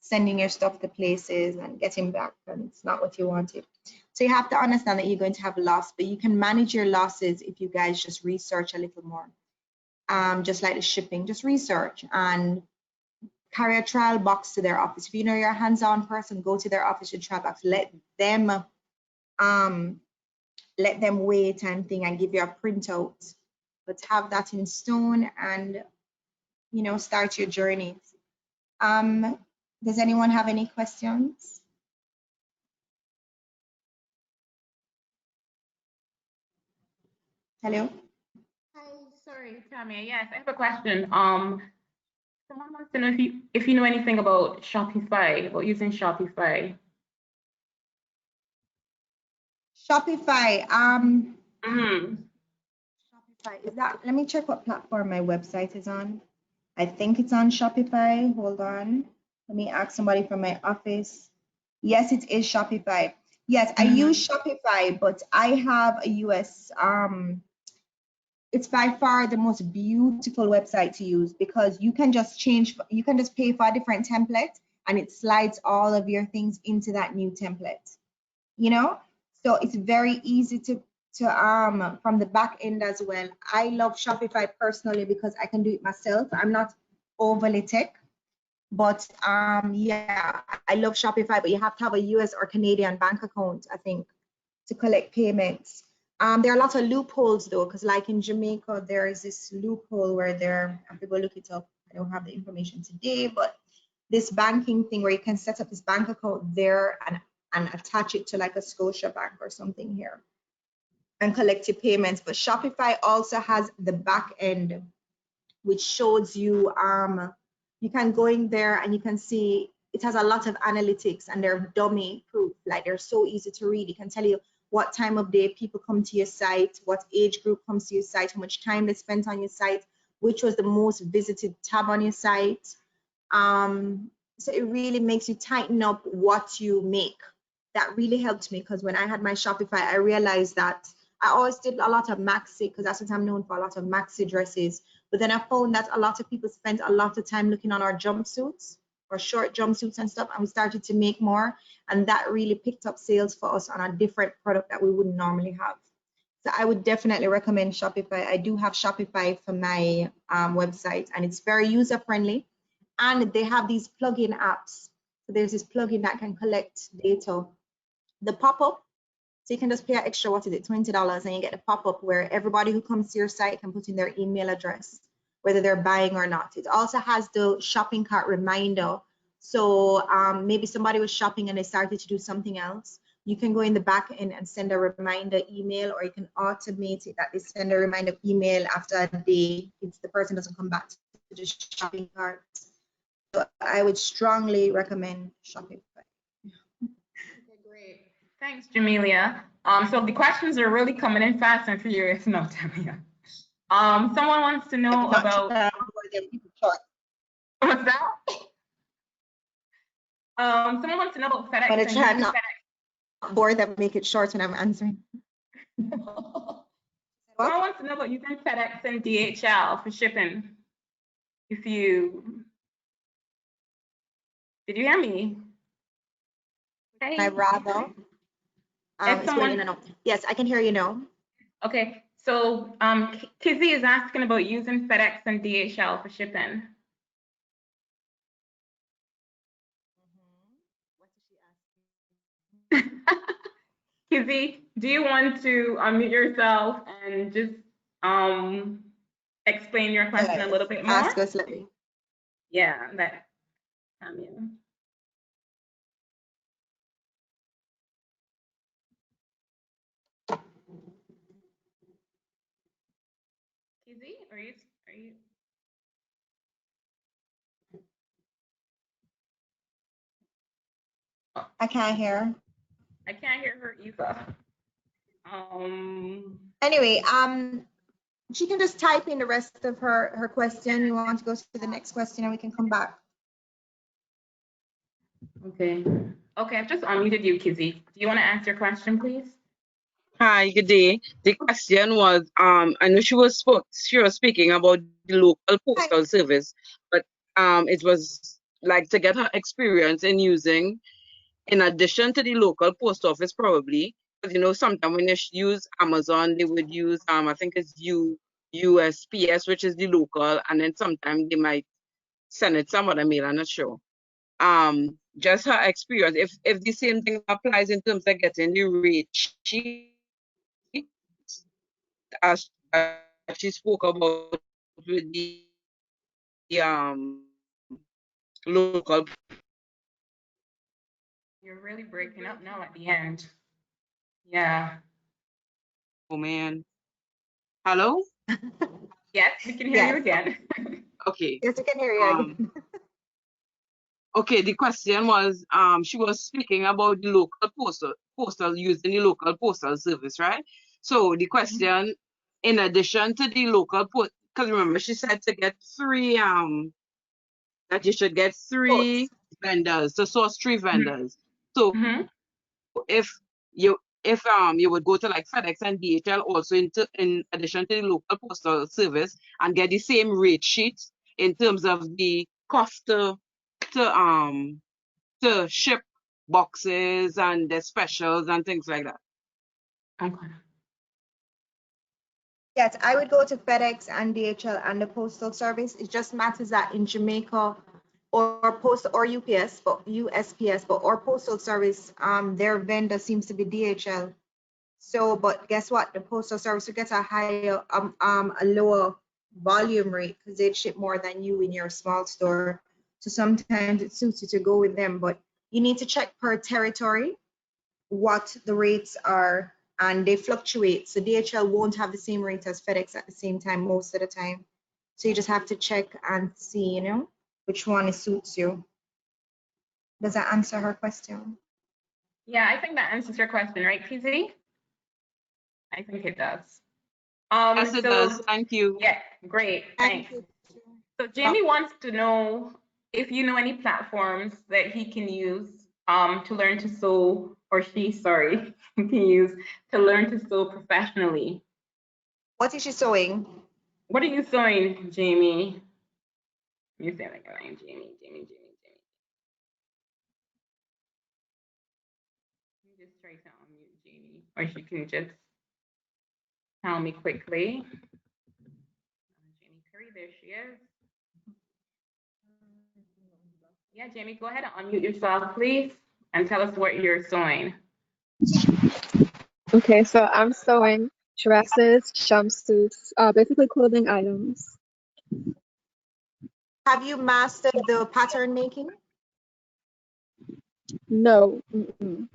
sending your stuff to places and getting back, and it's not what you wanted. So you have to understand that you're going to have loss, but you can manage your losses if you guys just research a little more. Just like the shipping, just research and carry a trial box to their office. If you know you're a hands-on person, go to their office with trial box. Let them wait and thing and give you a printout, but have that in stone and, you know, start your journey. Does anyone have any questions? Hello? Hi, Sorry, Tamia. Yes, I have a question. Someone wants to know if you know anything about Shopify, about using Shopify. Shopify. Mm-hmm. Shopify. Is that, let me check what platform my website is on. I think it's on Shopify. Hold on. Let me ask somebody from my office. Yes, it is Shopify. Yes, I use Shopify, but I have a US, it's by far the most beautiful website to use because you can just pay for a different template and it slides all of your things into that new template, you know? So it's very easy to from the back end as well. I love Shopify personally because I can do it myself. I'm not overly tech, but yeah, I love Shopify, but you have to have a US or Canadian bank account, I think, to collect payments. There are lots of loopholes though, because like in Jamaica, there is this loophole where there, I have to go look it up. I don't have the information today, but this banking thing where you can set up this bank account there and attach it to like a Scotia bank or something here and collect your payments. But Shopify also has the back end, which shows you you can go in there and you can see it has a lot of analytics and they're dummy proof. Like they're so easy to read. It can tell you what time of day people come to your site, what age group comes to your site, how much time they spent on your site, which was the most visited tab on your site. So it really makes you tighten up what you make. That really helped me because when I had my Shopify, I realized that I always did a lot of maxi because that's what I'm known for, a lot of maxi dresses. But then I found that a lot of people spent a lot of time looking on our jumpsuits or short jumpsuits and stuff, and we started to make more. And that really picked up sales for us on a different product that we wouldn't normally have. So I would definitely recommend Shopify. I do have Shopify for my website, and it's very user friendly. And they have these plugin apps. So there's this plugin that can collect data. The pop-up, so you can just pay an extra, what is it, $20, and you get a pop-up where everybody who comes to your site can put in their email address, whether they're buying or not. It also has the shopping cart reminder. So maybe somebody was shopping and they started to do something else. You can go in the back end and send a reminder email, or you can automate it that they send a reminder email after a day if the person doesn't come back to the shopping cart. So I would strongly recommend Shopify. Okay, great. Thanks, Jamelia. So the questions are really coming in fast and furious now, Tamia. Someone wants to know Not about short. what's that? Someone wants to know about I'm gonna FedEx and try using not bore them, make it short when I'm answering. FedEx. What? Someone wants to know about using FedEx and DHL for shipping. If you Did you hear me? I Hey. rather. If It's going in someone and out. Yes, I can hear you now. Okay, so Kizzy is asking about using FedEx and DHL for shipping. What is she asking? Kizzy, do you want to unmute yourself and just explain your question a Yes. little bit more? Ask us, let me. Yeah, that. Yeah. Kizzy, are you? I can't hear. I can't hear her either. Anyway, she can just type in the rest of her question. You want to go to the next question and we can come back. Okay. Okay, I've just unmuted you, Kizzy. Do you want to answer your question, please? Hi, good day. The question was, I know she was speaking about the local postal service, but it was like to get her experience in using, in addition to the local post office, probably, because sometimes when they use Amazon, they would use I think it's USPS, which is the local, and then sometimes they might send it some other mail. I'm not sure. Just her experience. If the same thing applies in terms of getting the rate sheet as she spoke about with the local. You're really breaking up now at the end. Yeah. Oh man. Hello? Yes, we can hear you Yes. again. Okay. Yes, we can hear you Um, again. okay, the question was, she was speaking about the local postal using the local postal service, right? So the question, in addition to the local post, because remember she said to get three, that you should get three Quotes. vendors, to source three vendors. So Mhm. if you would go to like FedEx and DHL also in addition to the local postal service and get the same rate sheet in terms of the cost to um to ship boxes and the specials and things like that. Okay. Yes, I would go to FedEx and DHL and the postal service. It just matters that in Jamaica or post or UPS, but USPS, but or postal service, their vendor seems to be DHL. So, but guess what? The postal service will get a higher, a lower volume rate because they'd ship more than you in your small store. So sometimes it suits you to go with them, but you need to check per territory what the rates are, and they fluctuate. So DHL won't have the same rate as FedEx at the same time most of the time. So you just have to check and see, which one suits you. Does that answer her question? Yeah, I think that answers your question, right, PZ? I think it does. Yes, it does. So Thank you. yeah, great, Thank thanks. you. So Jamie wants to know if you know any platforms that he can use to learn to sew, or she, sorry, can use to learn to sew professionally. What is she sewing? What are you sewing, Jamie? You say like a name, Jamie, Jamie, Jamie, Jamie. Let me just try to unmute Jamie, or she can just tell me quickly. Jamie Curry, there she is. Yeah, Jamie, go ahead and unmute yourself, please, and tell us what you're sewing. Okay, so I'm sewing dresses, jumpsuits, basically clothing items. Have you mastered the pattern making? No, mm-mm.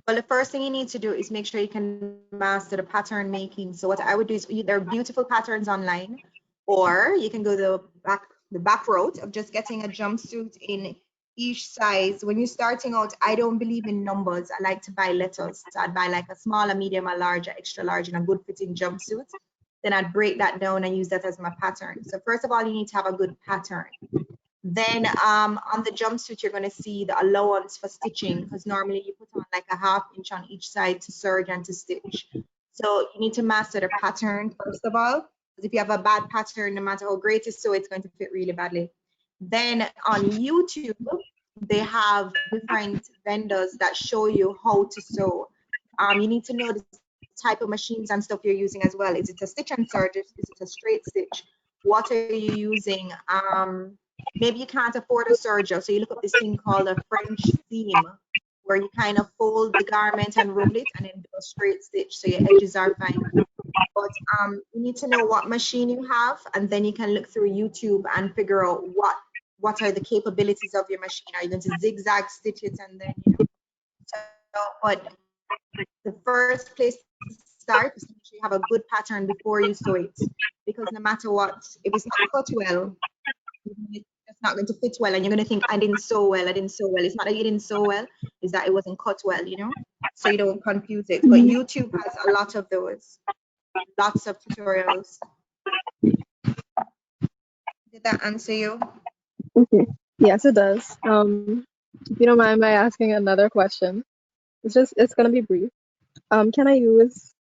Well, the first thing you need to do is make sure you can master the pattern making. So what I would do is there are beautiful patterns online, or you can go the back route of just getting a jumpsuit in each size. When you're starting out, I don't believe in numbers. I like to buy letters. So I'd buy like a small, a medium, a large, a extra large, and a good fitting jumpsuit. Then I'd break that down and use that as my pattern. So first of all, you need to have a good pattern. Then on the jumpsuit, you're going to see the allowance for stitching because normally you put on like a 1/2 inch on each side to serge and to stitch. So you need to master the pattern first of all, because if you have a bad pattern, no matter how great it is, so it's going to fit really badly. Then on YouTube, they have different vendors that show you how to sew. You need to know the type of machines and stuff you're using as well. Is it a stitch and serge? Is it a straight stitch? What are you using? Maybe you can't afford a serger, so you look up this thing called a French seam, where you kind of fold the garment and roll it and then do a straight stitch so your edges are fine. But you need to know what machine you have, and then you can look through YouTube and figure out what are the capabilities of your machine. Are you going to zigzag stitch it and then so, but the first place to start is to make sure you have a good pattern before you sew it, because no matter what, if it's not cut well, it's not going to fit well, and you're going to think, I didn't sew well, I didn't sew well. It's not that you didn't sew well, it's that it wasn't cut well, so you don't confuse it. But YouTube has a lot of those, lots of tutorials. Did that answer you? Okay. Yes, it does. If you don't mind my asking another question, it's gonna be brief. Can I use,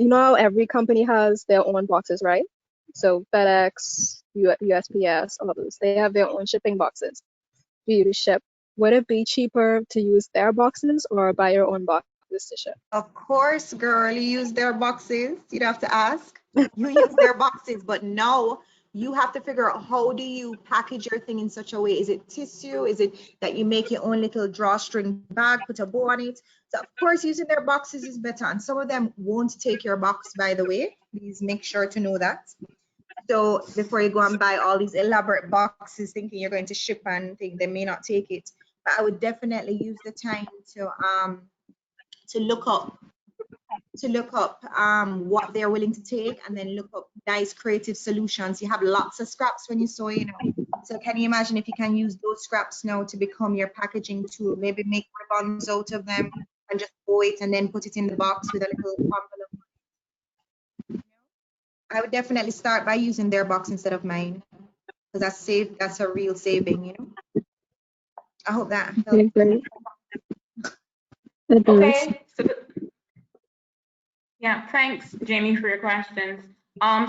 how every company has their own boxes, right? So FedEx, USPS, all those, they have their own shipping boxes for you to ship. Would it be cheaper to use their boxes or buy your own boxes to ship? Of course, girl, you use their boxes. You'd have to ask. You use their boxes, but now you have to figure out, how do you package your thing in such a way? Is it tissue? Is it that you make your own little drawstring bag, put a bow on it? So of course, using their boxes is better. And some of them won't take your box, by the way. Please make sure to know that. So before you go and buy all these elaborate boxes thinking you're going to ship and think they may not take it. But I would definitely use the time to look up what they're willing to take, and then look up nice creative solutions. You have lots of scraps when you sew, you know. So can you imagine if you can use those scraps now to become your packaging tool? Maybe make ribbons out of them and just sew it and then put it in the box with a little envelope. I would definitely start by using their box instead of mine, because that's a real saving, you know. I hope that helps. Okay, great. It does. Okay, so yeah, thanks, Jamie, for your questions.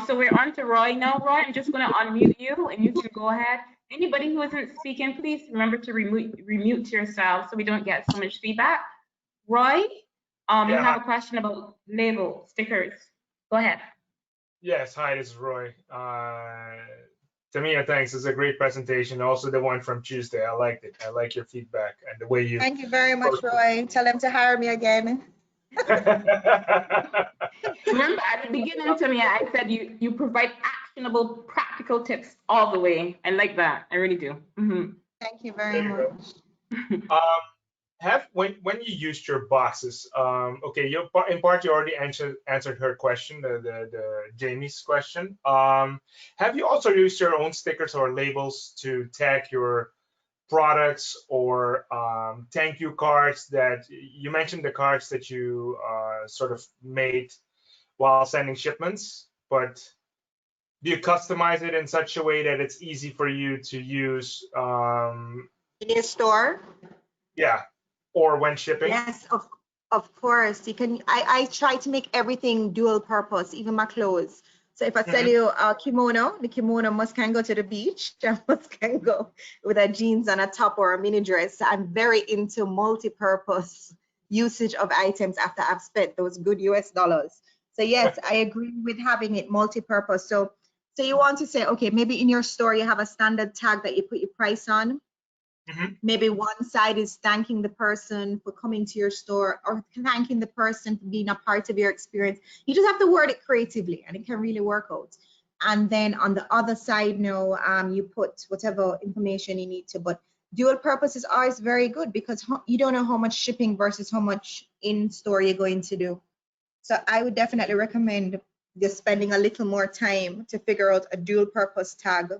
So we're on to Roy now. Roy, I'm just going to unmute you, and you can go ahead. Anybody who isn't speaking, please remember to remute yourself so we don't get so much feedback. Roy, you Yeah, have a question about label stickers. Go ahead. yes. Hi, this is Roy. Tamia, thanks. It's a great presentation. Also, the one from Tuesday. I liked it. I like your feedback and the way you. Thank you very much, Roy. Tell them to hire me again. Remember at the beginning, Tamia, I said you provide actionable, practical tips all the way. I like that. I really do. Thank you very much. When you used your boxes, okay, in part you already answered her question, the Jamie's question. Have you also used your own stickers or labels to tag your products or thank you cards that you mentioned, the cards that you sort of made while sending shipments, but do you customize it in such a way that it's easy for you to use? In your store? Yeah, or when shipping? Yes, of course. You can. I try to make everything dual purpose, even my clothes. So if I sell you a kimono, the kimono must can go to the beach. It must can go with a jeans and a top or a mini dress. I'm very into multi-purpose usage of items after I've spent those good US dollars. So yes, I agree with having it multi-purpose. So you want to say, okay, maybe in your store you have a standard tag that you put your price on. Maybe one side is thanking the person for coming to your store or thanking the person for being a part of your experience. You just have to word it creatively and it can really work out. And then on the other side, no, you put whatever information you need to, but dual purpose is always very good because you don't know how much shipping versus how much in store you're going to do. So I would definitely recommend just spending a little more time to figure out a dual purpose tag,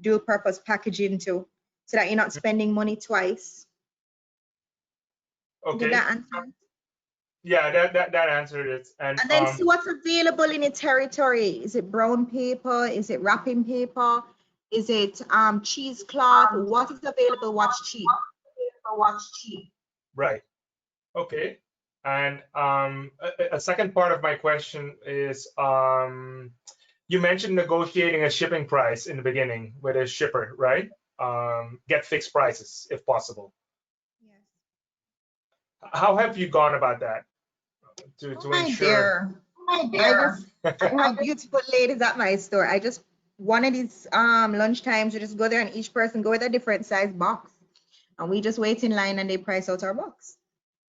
dual purpose packaging too, so that you're not spending money twice. Okay. Did that answer? Yeah, that answered it. And then see what's available in your territory. Is it brown paper? Is it wrapping paper? Is it cheesecloth? What is available? What's cheap? Right. Okay. And a second part of my question is, you mentioned negotiating a shipping price in the beginning with a shipper, right? Get fixed prices if possible. Yes. How have you gone about that to ensure? I have beautiful ladies at my store. I just one of these lunch times, we just go there and each person go with a different size box, and we just wait in line and they price out our box.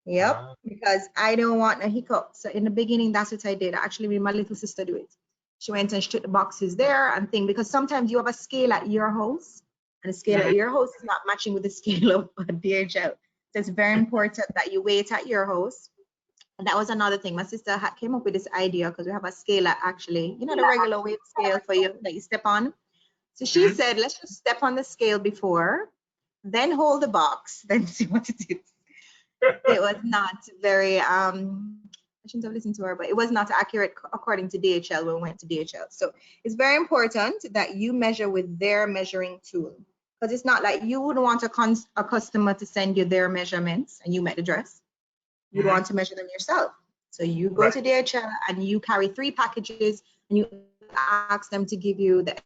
Yep, because I don't want no hiccup. So in the beginning, that's what I did. I actually made my little sister do it. She went and she took the boxes there and thing, because sometimes you have a scale at your house and the scale at your house is not matching with the scale of DHL. So it's very important that you wait at your house. And that was another thing. My sister came up with this idea because we have a scale at actually, you know, the regular weight scale for you that you step on. So she said, let's just step on the scale before, then hold the box, then see what it is. It was not very, I shouldn't have listened to her, but it was not accurate according to DHL when we went to DHL. So it's very important that you measure with their measuring tool, because it's not like you wouldn't want a customer to send you their measurements and you met the dress. You'd want to measure them yourself. So you go to DHL and you carry 3 packages and you ask them to give you the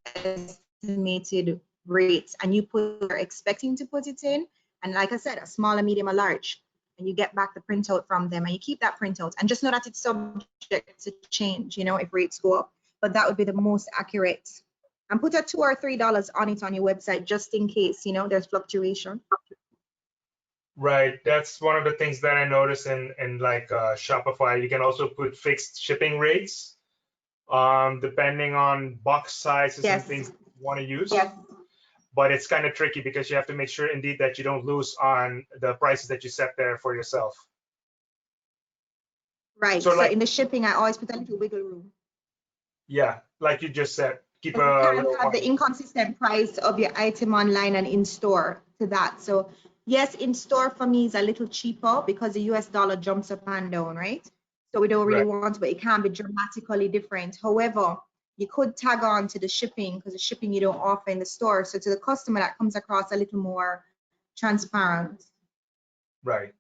estimated rates and you put what you're expecting to put it in. And like I said, a small, a medium, a large. And you get back the printout from them and you keep that printout and just know that it's subject to change, you know, if rates go up. But that would be the most accurate. And put a $2 or $3 on it on your website just in case, you know, there's fluctuation. Right. That's one of the things that I noticed in like Shopify. You can also put fixed shipping rates depending on box sizes and things you want to use. But it's kind of tricky because you have to make sure indeed that you don't lose on the prices that you set there for yourself. Right. So like, in the shipping, I always put a little wiggle room. Yeah, like you just said, keep Because you a can't low have the margin. inconsistent price of your item online and in store to that. So yes, in store for me is a little cheaper because the US dollar jumps up and down, right? So we don't really Right. want, but it can be dramatically different. However, you could tag on to the shipping because the shipping you don't offer in the store. So to the customer, that comes across a little more transparent. Right.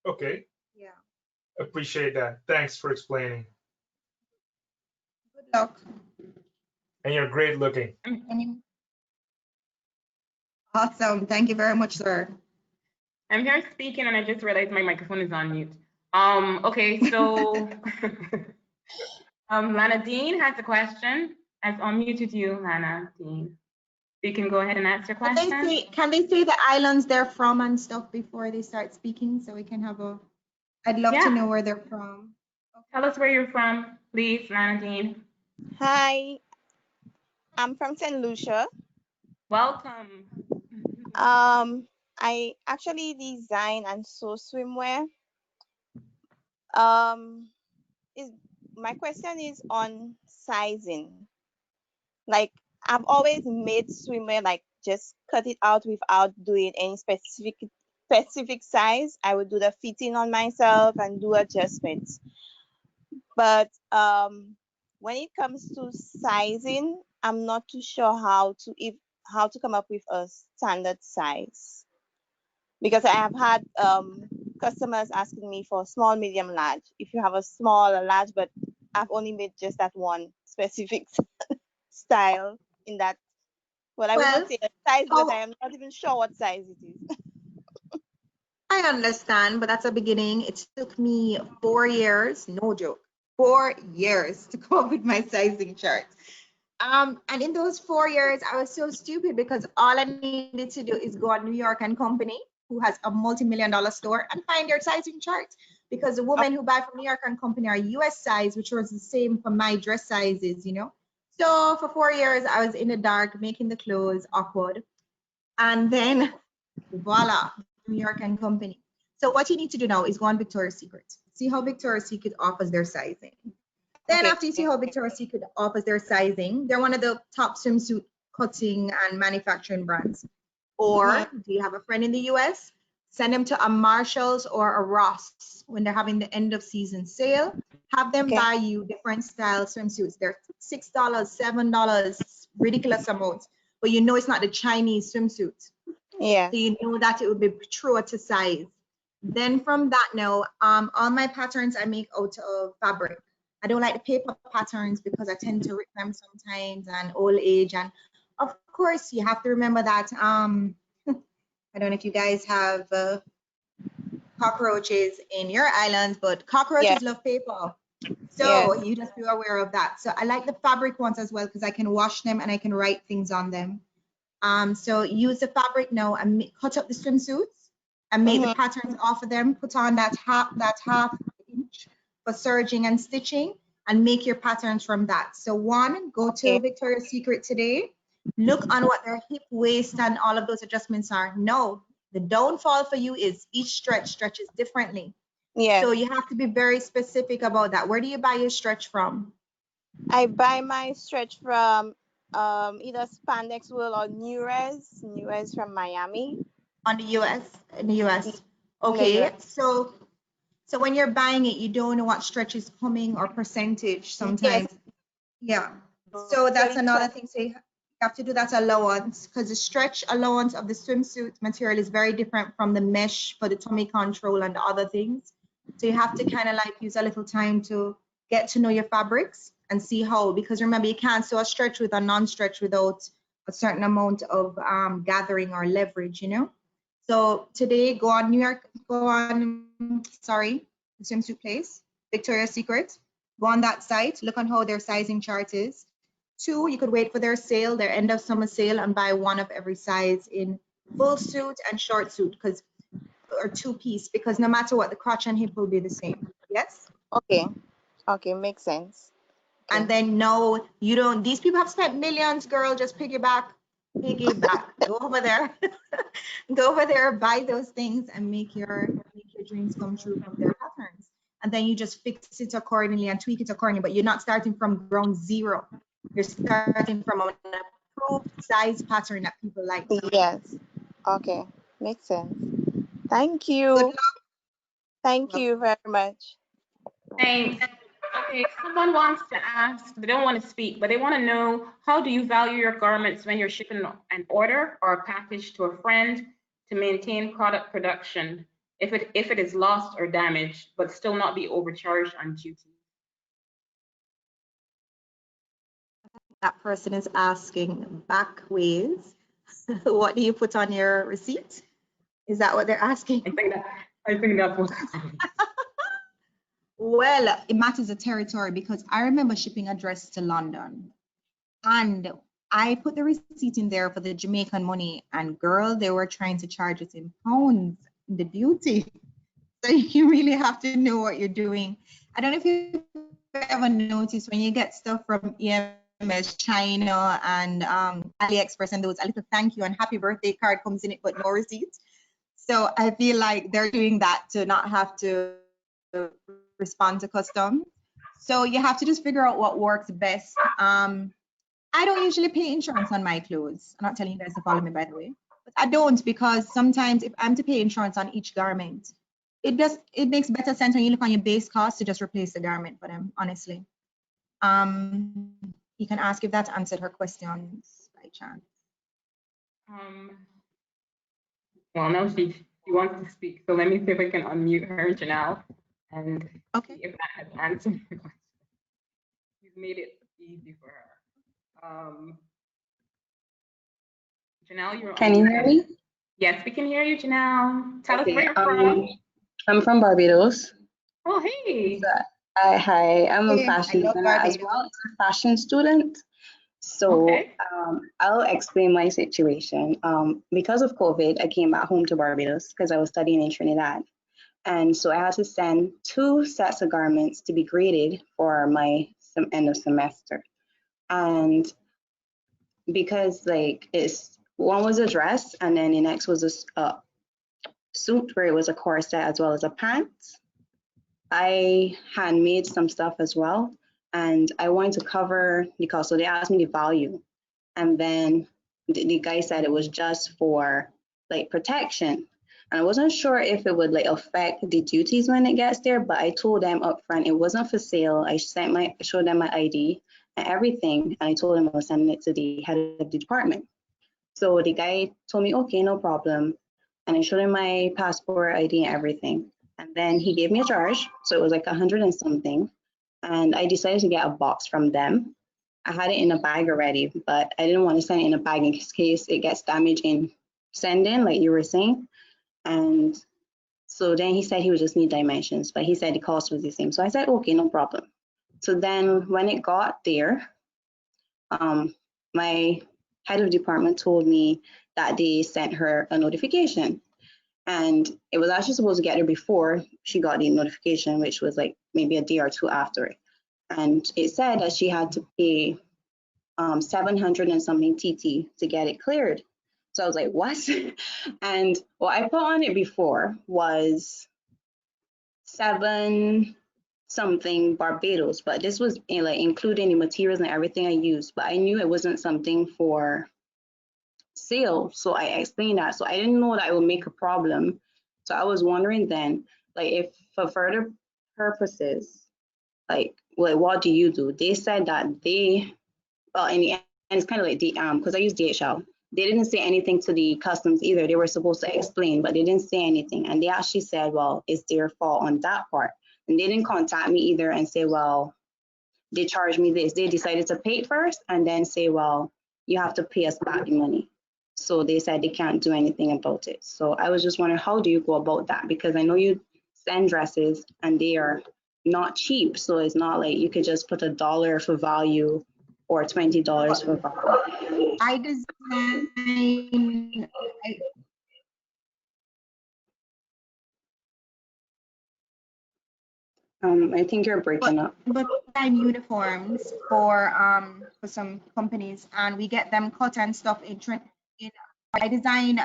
Okay. Yeah. Appreciate that. Thanks for explaining. Good luck. And you're great looking. Any- Awesome. Thank you very much, sir. I'm here speaking and I just realized my microphone is on mute. Okay, so Lana Dean has a question. I've unmuted you, Lana Dean. You can go ahead and ask your question. Can they say the islands they're from and stuff before they start speaking so we can have a, I'd love to Yeah. know where they're from. Tell us where you're from, please, Lana Dean. Hi, I'm from St. Lucia. Welcome. I actually design and sew swimwear. Is my question is on sizing. Like I've always made swimwear like just cut it out without doing any specific size. I would do the fitting on myself and do adjustments. But when it comes to sizing, I'm not too sure how to come up with a standard size because I have had customers asking me for small, medium, large. If you have a small or large, but I've only made just that one specific style in that. Well, I would Well, not say a size because I how, am not even sure what size it is. I understand, but that's a beginning. It took me 4 years, no joke, 4 years to come up with my sizing chart. And in those 4 years, I was so stupid because all I needed to do is go on New York and Company, who has a multi-million-dollar store, and find their sizing chart. Because the women who buy from New York and Company are US size, which was the same for my dress sizes, you know. So for 4 years, I was in the dark making the clothes awkward. And then voila, New York and Company. So what you need to do now is go on Victoria's Secret. See how Victoria's Secret offers their sizing. Then Okay. after you see how Victoria's Secret offers their sizing, they're one of the top swimsuit cutting and manufacturing brands. Or do you have a friend in the US? Send them to a Marshalls or a Ross when they're having the end of season sale. Have them Okay. buy you different style swimsuits. They're $6, $7, ridiculous amounts. But you know it's not the Chinese swimsuits. Yeah. So you know that it would be truer to size. Then from that now, all my patterns I make out of fabric. I don't like the paper patterns because I tend to rip them sometimes and old age. And of course, you have to remember that. I don't know if you guys have cockroaches in your islands, but cockroaches Yeah. love paper. Yeah. So you just be aware of that. So I like the fabric ones as well because I can wash them and I can write things on them. So use the fabric now and cut up the swimsuits and make the Mhm. patterns off of them. Put on that half inch for serging and stitching and make your patterns from that. So one, go to Okay. Victoria's Secret today. Look on what their hip, waist, and all of those adjustments are. No, the downfall for you is each stretch stretches differently. Yes. So you have to be very specific about that. Where do you buy your stretch from? I buy my stretch from either Spandex World or Newres from Miami. On the US, in the US. In the Okay, US. so when you're buying it, you don't know what stretch is coming or percentage Yes. sometimes. Yeah. So that's another thing. So you have to do that allowance because the stretch allowance of the swimsuit material is very different from the mesh for the tummy control and the other things. So you have to kind of like use a little time to get to know your fabrics and see how, because remember, you can't sew a stretch with a non-stretch without a certain amount of gathering or leverage, you know? So today, go on sorry, the swimsuit place, Victoria's Secret. Go on that site, look on how their sizing chart is. Two, you could wait for their sale, their end of summer sale, and buy one of every size in full suit and short suit, or two-piece, because no matter what, the crotch and hip will be the same. Yes? Okay. Okay, makes sense. Okay. And then no, you don't, these people have spent millions, girl, just piggyback. Go over there. Go over there, buy those things and make your dreams come true from their patterns. and then you just fix it accordingly and tweak it accordingly, but you're not starting from ground zero. You're starting from an approved size pattern that people like. Yes. Okay. Makes sense. Thank Good you. luck. Thank you very much. Thanks. Okay, someone wants to ask, they don't want to speak, but they want to know, how do you value your garments when you're shipping an order or a package to a friend to maintain product production if it is lost or damaged, but still not be overcharged on duty? That person is asking back ways. What do you put on your receipt? Is that what they're asking? I think that's what. Well, it matters the territory, because I remember shipping a dress to London and I put the receipt in there for the Jamaican money, and girl, they were trying to charge it in pounds, the duty. So you really have to know what you're doing. I don't know if you've ever noticed when you get stuff from EMS, China, and AliExpress, and those, a little thank you and happy birthday card comes in it, but no receipt. So I feel like they're doing that to not have to respond to customs. So you have to just figure out what works best. I don't usually pay insurance on my clothes. I'm not telling you guys to follow me, by the way. But I don't, because sometimes if I'm to pay insurance on each garment, it makes better sense when you look on your base cost to just replace the garment for them, honestly. You can ask if that answered her questions by chance. Well, no, she wants to speak, so let me see if I can unmute her, Janelle, and Okay. see if that has answered her question. You've made it easy for her. Janelle, you're Can you hear me? Yes, we can hear you, Janelle. Tell us where Okay, you're from. I'm from Barbados. Oh, hey. So, hi, I'm a Hey, fashion I love designer as Barbados. well as a fashion student. So Okay. I'll explain my situation. Because of COVID, I came back home to Barbados because I was studying in Trinidad. And so I had to send 2 sets of garments to be graded for my end of semester. And because like one was a dress and then the next was a suit where it was a corset as well as a pants. I had made some stuff as well, and I wanted to cover the cost. So they asked me the value, and then the guy said it was just for like protection. And I wasn't sure if it would like affect the duties when it gets there, but I told them up front it wasn't for sale. I showed them my ID and everything, and I told them I was sending it to the head of the department. So the guy told me, okay, no problem. And I showed him my passport, ID, and everything. And then he gave me a charge. So it was like 100 and something. And I decided to get a box from them. I had it in a bag already, but I didn't want to send it in a bag in case it gets damaged in sending, like you were saying. And so then he said he would just need dimensions, but he said the cost was the same. So I said, okay, no problem. So then when it got there, my head of department told me that they sent her a notification. And it was actually supposed to get her before she got the notification, which was like maybe a day or two after it. And it said that she had to pay 700 and something TT to get it cleared. So I was like, what? And what I put on it before was 7 something Barbados, but this was like including the materials and everything I used, but I knew it wasn't something for sale. So I explained that. So I didn't know that it would make a problem. So I was wondering then, like if for further purposes, like what do you do? They said that well, in the end, it's kind of like because I use DHL. They didn't say anything to the customs either. They were supposed to explain, but they didn't say anything. And they actually said, well, it's their fault on that part. And they didn't contact me either and say, well, they charged me this. They decided to pay it first and then say, well, you have to pay us back the money. So they said they can't do anything about it. So I was just wondering, how do you go about that? Because I know you send dresses and they are not cheap. So it's not like you could just put $1 for value or $20 for value. I design, I think you're breaking up. but design uniforms for some companies, and we get them cut and stuff in I design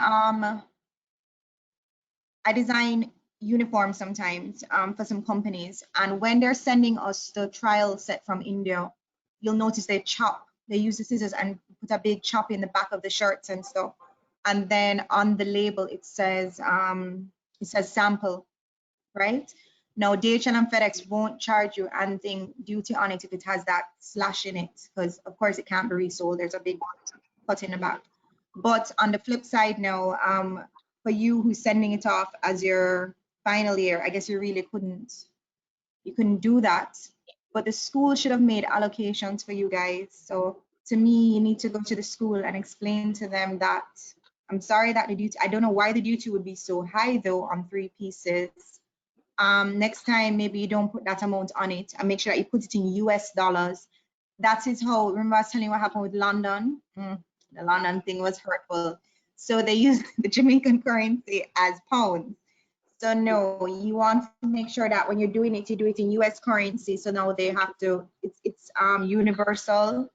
uniform sometimes for some companies. And when they're sending us the trial set from India, you'll notice they use the scissors and put a big chop in the back of the shirts and stuff. And then on the label, it says sample, right? Now, DHL and FedEx won't charge you anything duty on it if it has that slash in it, because of course it can't be resold. There's a big cut in the back. But on the flip side now, for you who's sending it off as your final year, I guess you couldn't do that. But the school should have made allocations for you guys. So to me, you need to go to the school and explain to them that I'm sorry that the duty, I don't know why the duty would be so high though on 3 pieces. Next time, maybe you don't put that amount on it and make sure that you put it in US dollars. That is how, remember I was telling you what happened with London? The London thing was hurtful. So they used the Jamaican currency as pounds. So no, you want to make sure that when you're doing it, you do it in US currency. So now they have to, it's universal.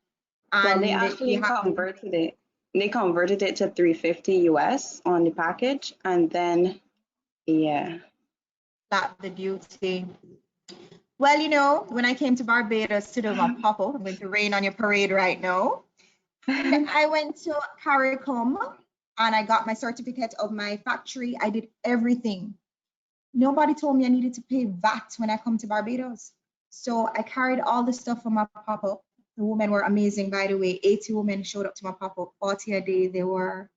Well, And they actually converted it. They converted it to 350 US on the package, and then yeah. That the duty. Well, you know, when I came to Barbados to do my pop-up, I'm going to rain on your parade right now. And I went to CARICOM and I got my certificate of my factory. I did everything. Nobody told me I needed to pay VAT when I come to Barbados. So I carried all the stuff for my pop-up. The women were amazing, by the way. 80 women showed up to my pop-up, 40 a day. They were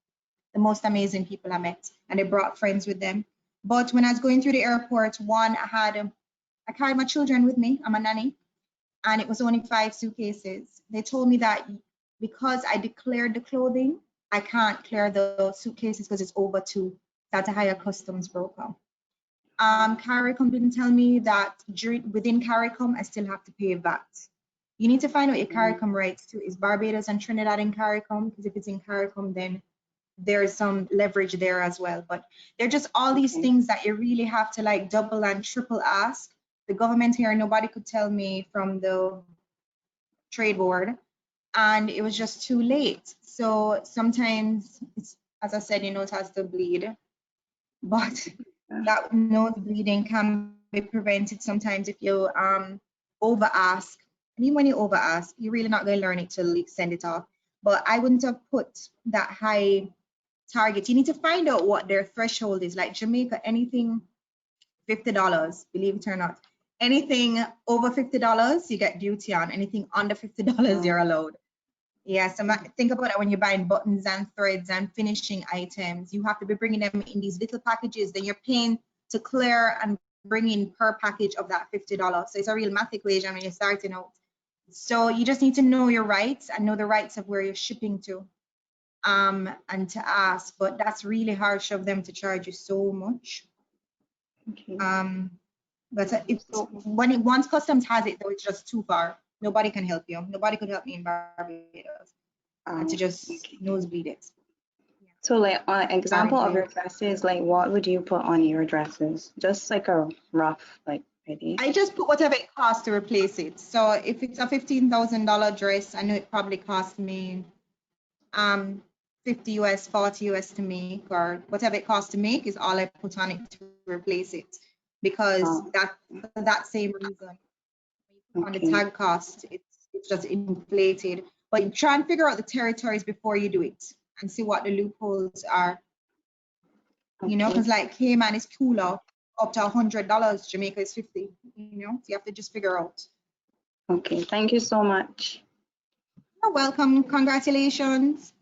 the most amazing people I met, and they brought friends with them. But when I was going through the airport, I carried my children with me. I'm a nanny, and it was only 5 suitcases. They told me that because I declared the clothing, I can't clear the suitcases because it's over 2. That's a higher customs broker. CARICOM didn't tell me that within CARICOM, I still have to pay VAT. You need to find out your CARICOM rights too. Is Barbados and Trinidad in CARICOM? Because if it's in CARICOM, then there's some leverage there as well. But they're just all these things that you really have to like double and triple ask. The government here, nobody could tell me from the trade board, and it was just too late. So sometimes, as I said, your nose has to bleed, but that nose bleeding can be prevented sometimes if you over ask. And even when you over ask, you're really not going to learn it till you send it off. But I wouldn't have put that high target. You need to find out what their threshold is. Like Jamaica, anything $50, believe it or not. Anything over $50, you get duty on. Anything under $50, you're allowed. Yeah, so think about it when you're buying buttons and threads and finishing items. You have to be bringing them in these little packages. Then you're paying to clear and bring in per package of that $50. So it's a real math equation when you're starting out. So you just need to know your rights and know the rights of where you're shipping to, and to ask. But that's really harsh of them to charge you so much. Okay. But once customs has it, though, it's just too far. Nobody can help you. Nobody could help me in Barbados. And to just nosebleed it. So like an example of your dresses, like what would you put on your dresses? Just like a rough like idea. I just put whatever it costs to replace it. So if it's a $15,000 dress, I know it probably cost me 50 US, 40 US to make, or whatever it costs to make is all I put on it to replace it. Because that same reason, on the tag cost, it's just inflated. But try and figure out the territories before you do it and see what the loopholes are. You know, because like Cayman is cooler, up to $100. Jamaica is 50. You know, so you have to just figure out. Okay, thank you so much. You're welcome. Congratulations.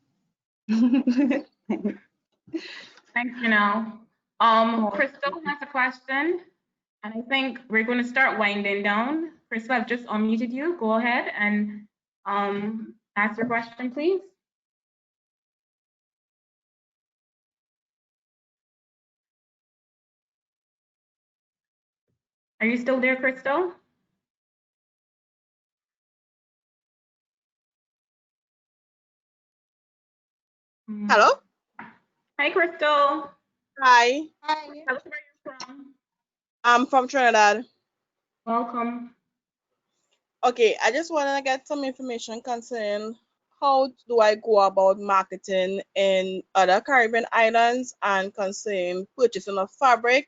Thanks, Janelle. Crystal has a question, and I think we're going to start winding down. Crystal, I've just unmuted you. Go ahead and ask your question, please. Are you still there, Crystal? Hello? Hi, Crystal. Hi. Hi. Tell us where you're from. I'm from Trinidad. Welcome. Okay, I just want to get some information concerning how do I go about marketing in other Caribbean islands and concerning purchasing of fabric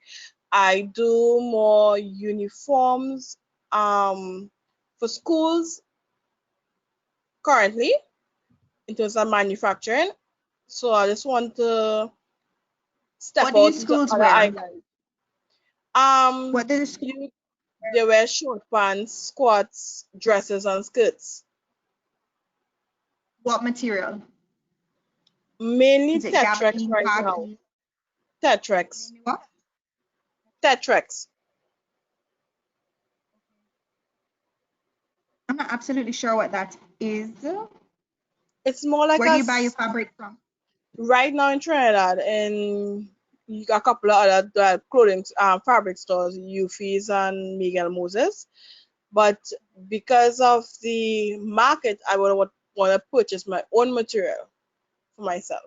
I do more uniforms for schools currently in terms of manufacturing. So I just want to step What do your out into schools other wear? islands. What do the schools You, wear? they wear short pants, squats, dresses, and skirts. What material? Mainly Is it Tetrex gabardine, right now. khaki? Tetrex. Mainly what? Tetrex. I'm not absolutely sure what that is. It's more like Where do you buy your fabric from? right now in Trinidad, and you got a couple of other clothing fabric stores, Eufy's and Miguel Moses. But because of the market, I would want to purchase my own material for myself.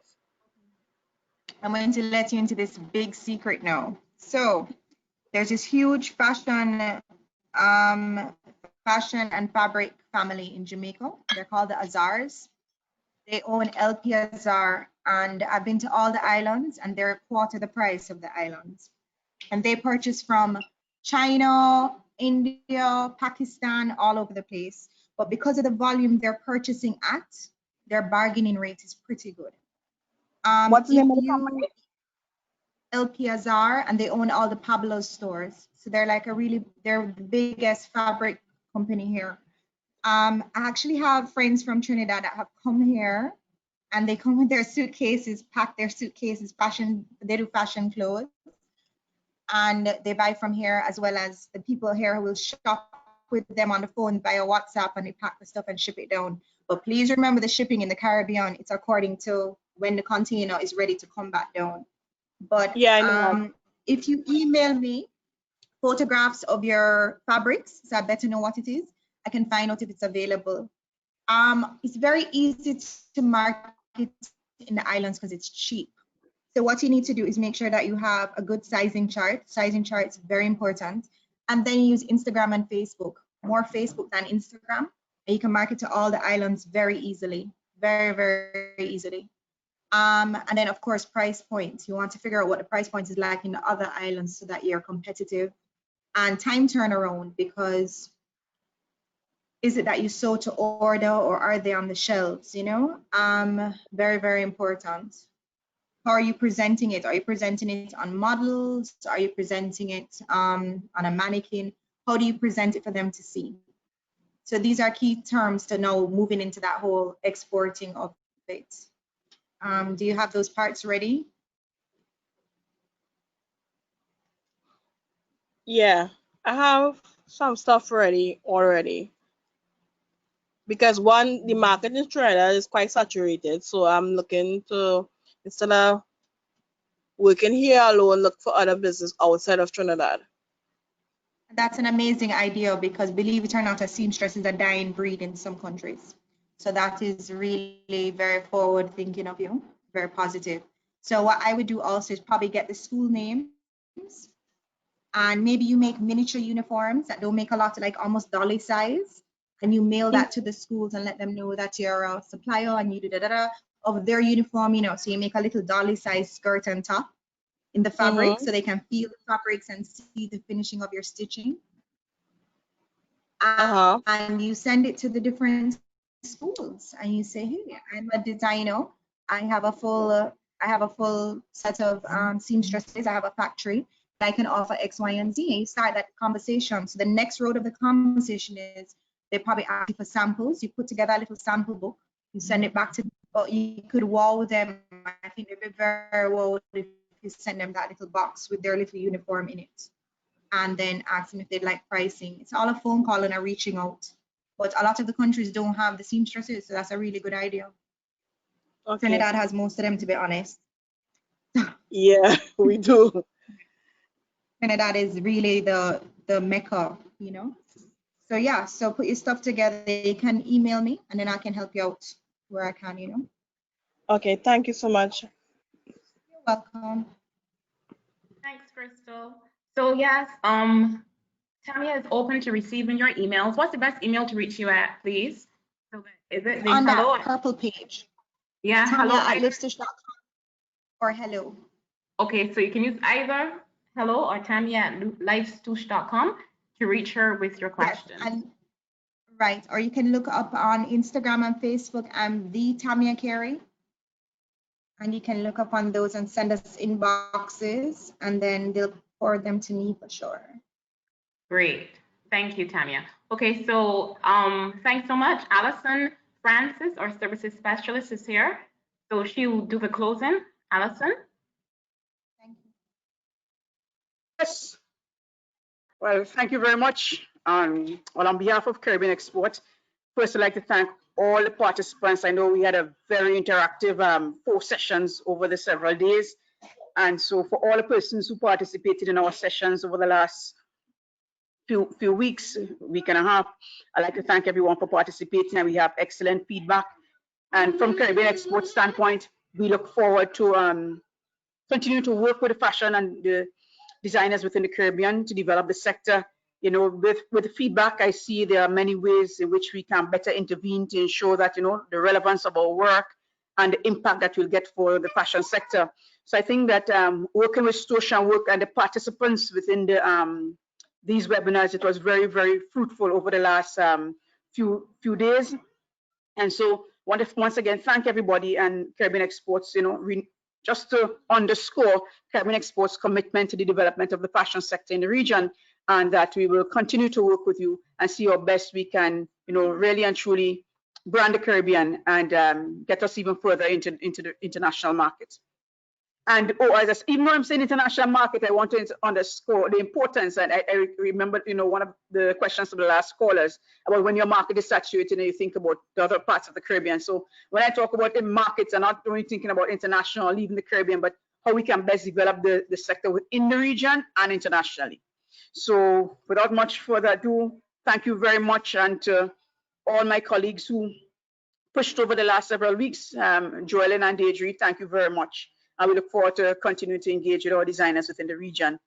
I'm going to let you into this big secret now. So there's this huge fashion and fabric family in Jamaica. They're called the Azars. They own LP Azar, and I've been to all the islands, and they're a quarter the price of the islands. And they purchase from China, India, Pakistan, all over the place. But because of the volume they're purchasing at, their bargaining rate is pretty good. What's the If name of the you company? LP Azar, and they own all the Pablo's stores. So they're like they're the biggest fabric company here. I actually have friends from Trinidad that have come here, and they come with their suitcases, pack their suitcases, they do fashion clothes, and they buy from here, as well as the people here who will shop with them on the phone via WhatsApp, and they pack the stuff and ship it down. But please remember, the shipping in the Caribbean, it's according to when the container is ready to come back down. But Yeah, I know. if you email me photographs of your fabrics, so I better know what it is, I can find out if it's available. It's very easy to market in the islands because it's cheap. So what you need to do is make sure that you have a good sizing chart. Sizing chart is very important. And then use Instagram and Facebook, more Facebook than Instagram. And you can market to all the islands very easily, very, very easily. And then of course, price points. You want to figure out what the price point is like in the other islands so that you're competitive. And time turnaround, because is it that you sew to order or are they on the shelves, you know? Very, very important. How are you presenting it? Are you presenting it on models? Are you presenting it on a mannequin? How do you present it for them to see? So these are key terms to know moving into that whole exporting of it. Do you have those parts ready? Yeah, I have some stuff ready already. Because one, the market in Trinidad is quite saturated, so I'm looking to, instead of working here alone, look for other business outside of Trinidad. That's an amazing idea, because believe it or not, a seamstress is a dying breed in some countries. So that is really very forward thinking of you, very positive. So what I would do also is probably get the school names, and maybe you make miniature uniforms that don't make a lot, like almost dolly size, and you mail that to the schools and let them know that you're a supplier and you do of their uniform, you know, so you make a little dolly size skirt and top in the fabric Mm-hmm. so they can feel the fabrics and see the finishing of your stitching. Uh-huh. And you send it to the different schools and you say, hey, I'm a designer. I have a full set of seamstresses. I have a factory. I can offer X, Y, and Z. And you start that conversation. So the next road of the conversation is they probably ask you for samples. You put together a little sample book. You send it back to them. Or you could wow them. I think they'd be very well if you send them that little box with their little uniform in it, and then ask them if they'd like pricing. It's all a phone call and a reaching out. But a lot of the countries don't have the seamstresses, so that's a really good idea. Okay. Trinidad has most of them, to be honest. Yeah, we do. Trinidad is really the mecca, you know. So yeah, so put your stuff together. You can email me, and then I can help you out where I can, you know. Okay, thank you so much. You're welcome. Thanks, Crystal. So yes, Tamia is open to receiving your emails. What's the best email to reach you at, please? So is it the On hello? that purple page, Yeah, Tanya hello. at lipstitch.com or hello. Okay, so you can use either hello or Tammy@livestouche.com to reach her with your Yes, questions. and right, or you can look up on Instagram and Facebook. I'm the Tamia Carey, and you can look up on those and send us inboxes, and then they'll forward them to me for sure. Great. Thank you, Tanya. Okay, so thanks so much. Allison Francis, our services specialist, is here. So she will do the closing. Allison? Thank you. Yes. Well, thank you very much. Well, on behalf of Caribbean Export, first I'd like to thank all the participants. I know we had a very interactive 4 sessions over the several days. And so for all the persons who participated in our sessions over the last few weeks, week and a half, I'd like to thank everyone for participating, and we have excellent feedback. And from Caribbean Export standpoint, we look forward to continue to work with the fashion and the designers within the Caribbean to develop the sector. You know, with the feedback, I see there are many ways in which we can better intervene to ensure that, you know, the relevance of our work and the impact that we'll get for the fashion sector. So I think that working with Stosha work and the participants within the these webinars, it was very, very fruitful over the last few days. And so once again, thank everybody and Caribbean Exports, you know, just to underscore Caribbean Exports' commitment to the development of the fashion sector in the region, and that we will continue to work with you and see how best we can, you know, really and truly brand the Caribbean and get us even further into the international market. And even though I'm saying international market, I want to underscore the importance. And I remember, you know, one of the questions of the last callers about when your market is saturated and you think about the other parts of the Caribbean. So when I talk about the markets, I'm not only thinking about international, even the Caribbean, but how we can best develop the sector within the region and internationally. So without much further ado, thank you very much. And to all my colleagues who pushed over the last several weeks, Joellen and Deidre, thank you very much. And we look forward to continuing to engage with our designers within the region.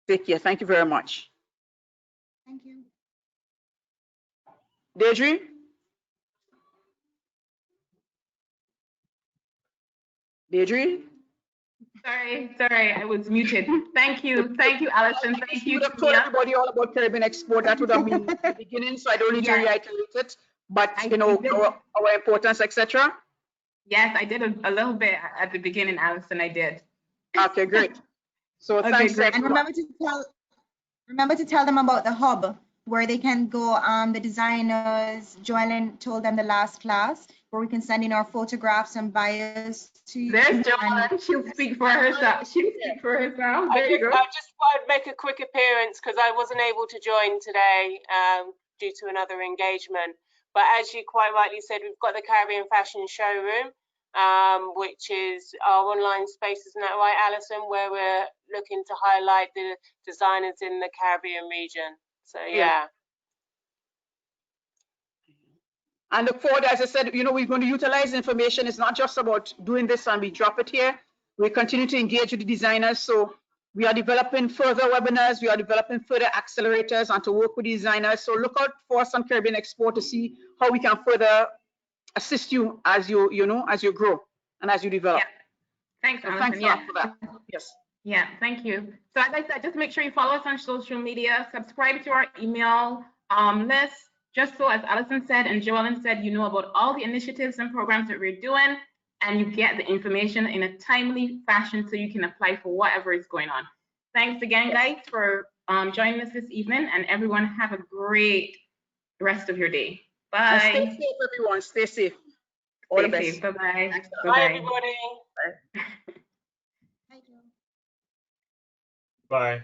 Take care. Thank you very much. Thank you. Deidre? Deidre? Sorry, I was muted. Thank you, Allison. Thank you, would have told everybody all about Caribbean Export. That would have been the beginning, so I don't need to reiterate it. But you know, our importance, etc. Yes, I did a little bit at the beginning, Allison. I did. Okay, great. So okay, thanks. Great. And remember to tell them about the hub where they can go. The designers, Joellen told them the last class, where we can send in our photographs and bios to you. There's Joellen. She'll speak for herself. She'll speak for herself. There you go. I just thought I'd make a quick appearance because I wasn't able to join today due to another engagement. But as you quite rightly said, we've got the Caribbean Fashion Showroom, which is our online space, isn't that right, Alison, where we're looking to highlight the designers in the Caribbean region. So yeah. And look forward, as I said, you know, we're going to utilize information. It's not just about doing this and we drop it here. We continue to engage with the designers. So we are developing further webinars. We are developing further accelerators and to work with the designers. So look out for us on Caribbean Export to see how we can further assist you as as you grow and as you develop. Yeah. Thanks, so Alison. Thanks a lot for that. Yes. Yeah, thank you. So as I said, just make sure you follow us on social media, subscribe to our email list, just so as Alison said and Joellen said, you know about all the initiatives and programs that we're doing, and you get the information in a timely fashion so you can apply for whatever is going on. Thanks again, guys, for joining us this evening, and everyone have a great rest of your day. Bye. And stay safe, everyone. Stay safe. All the best. Bye-bye. Bye, everybody. Bye.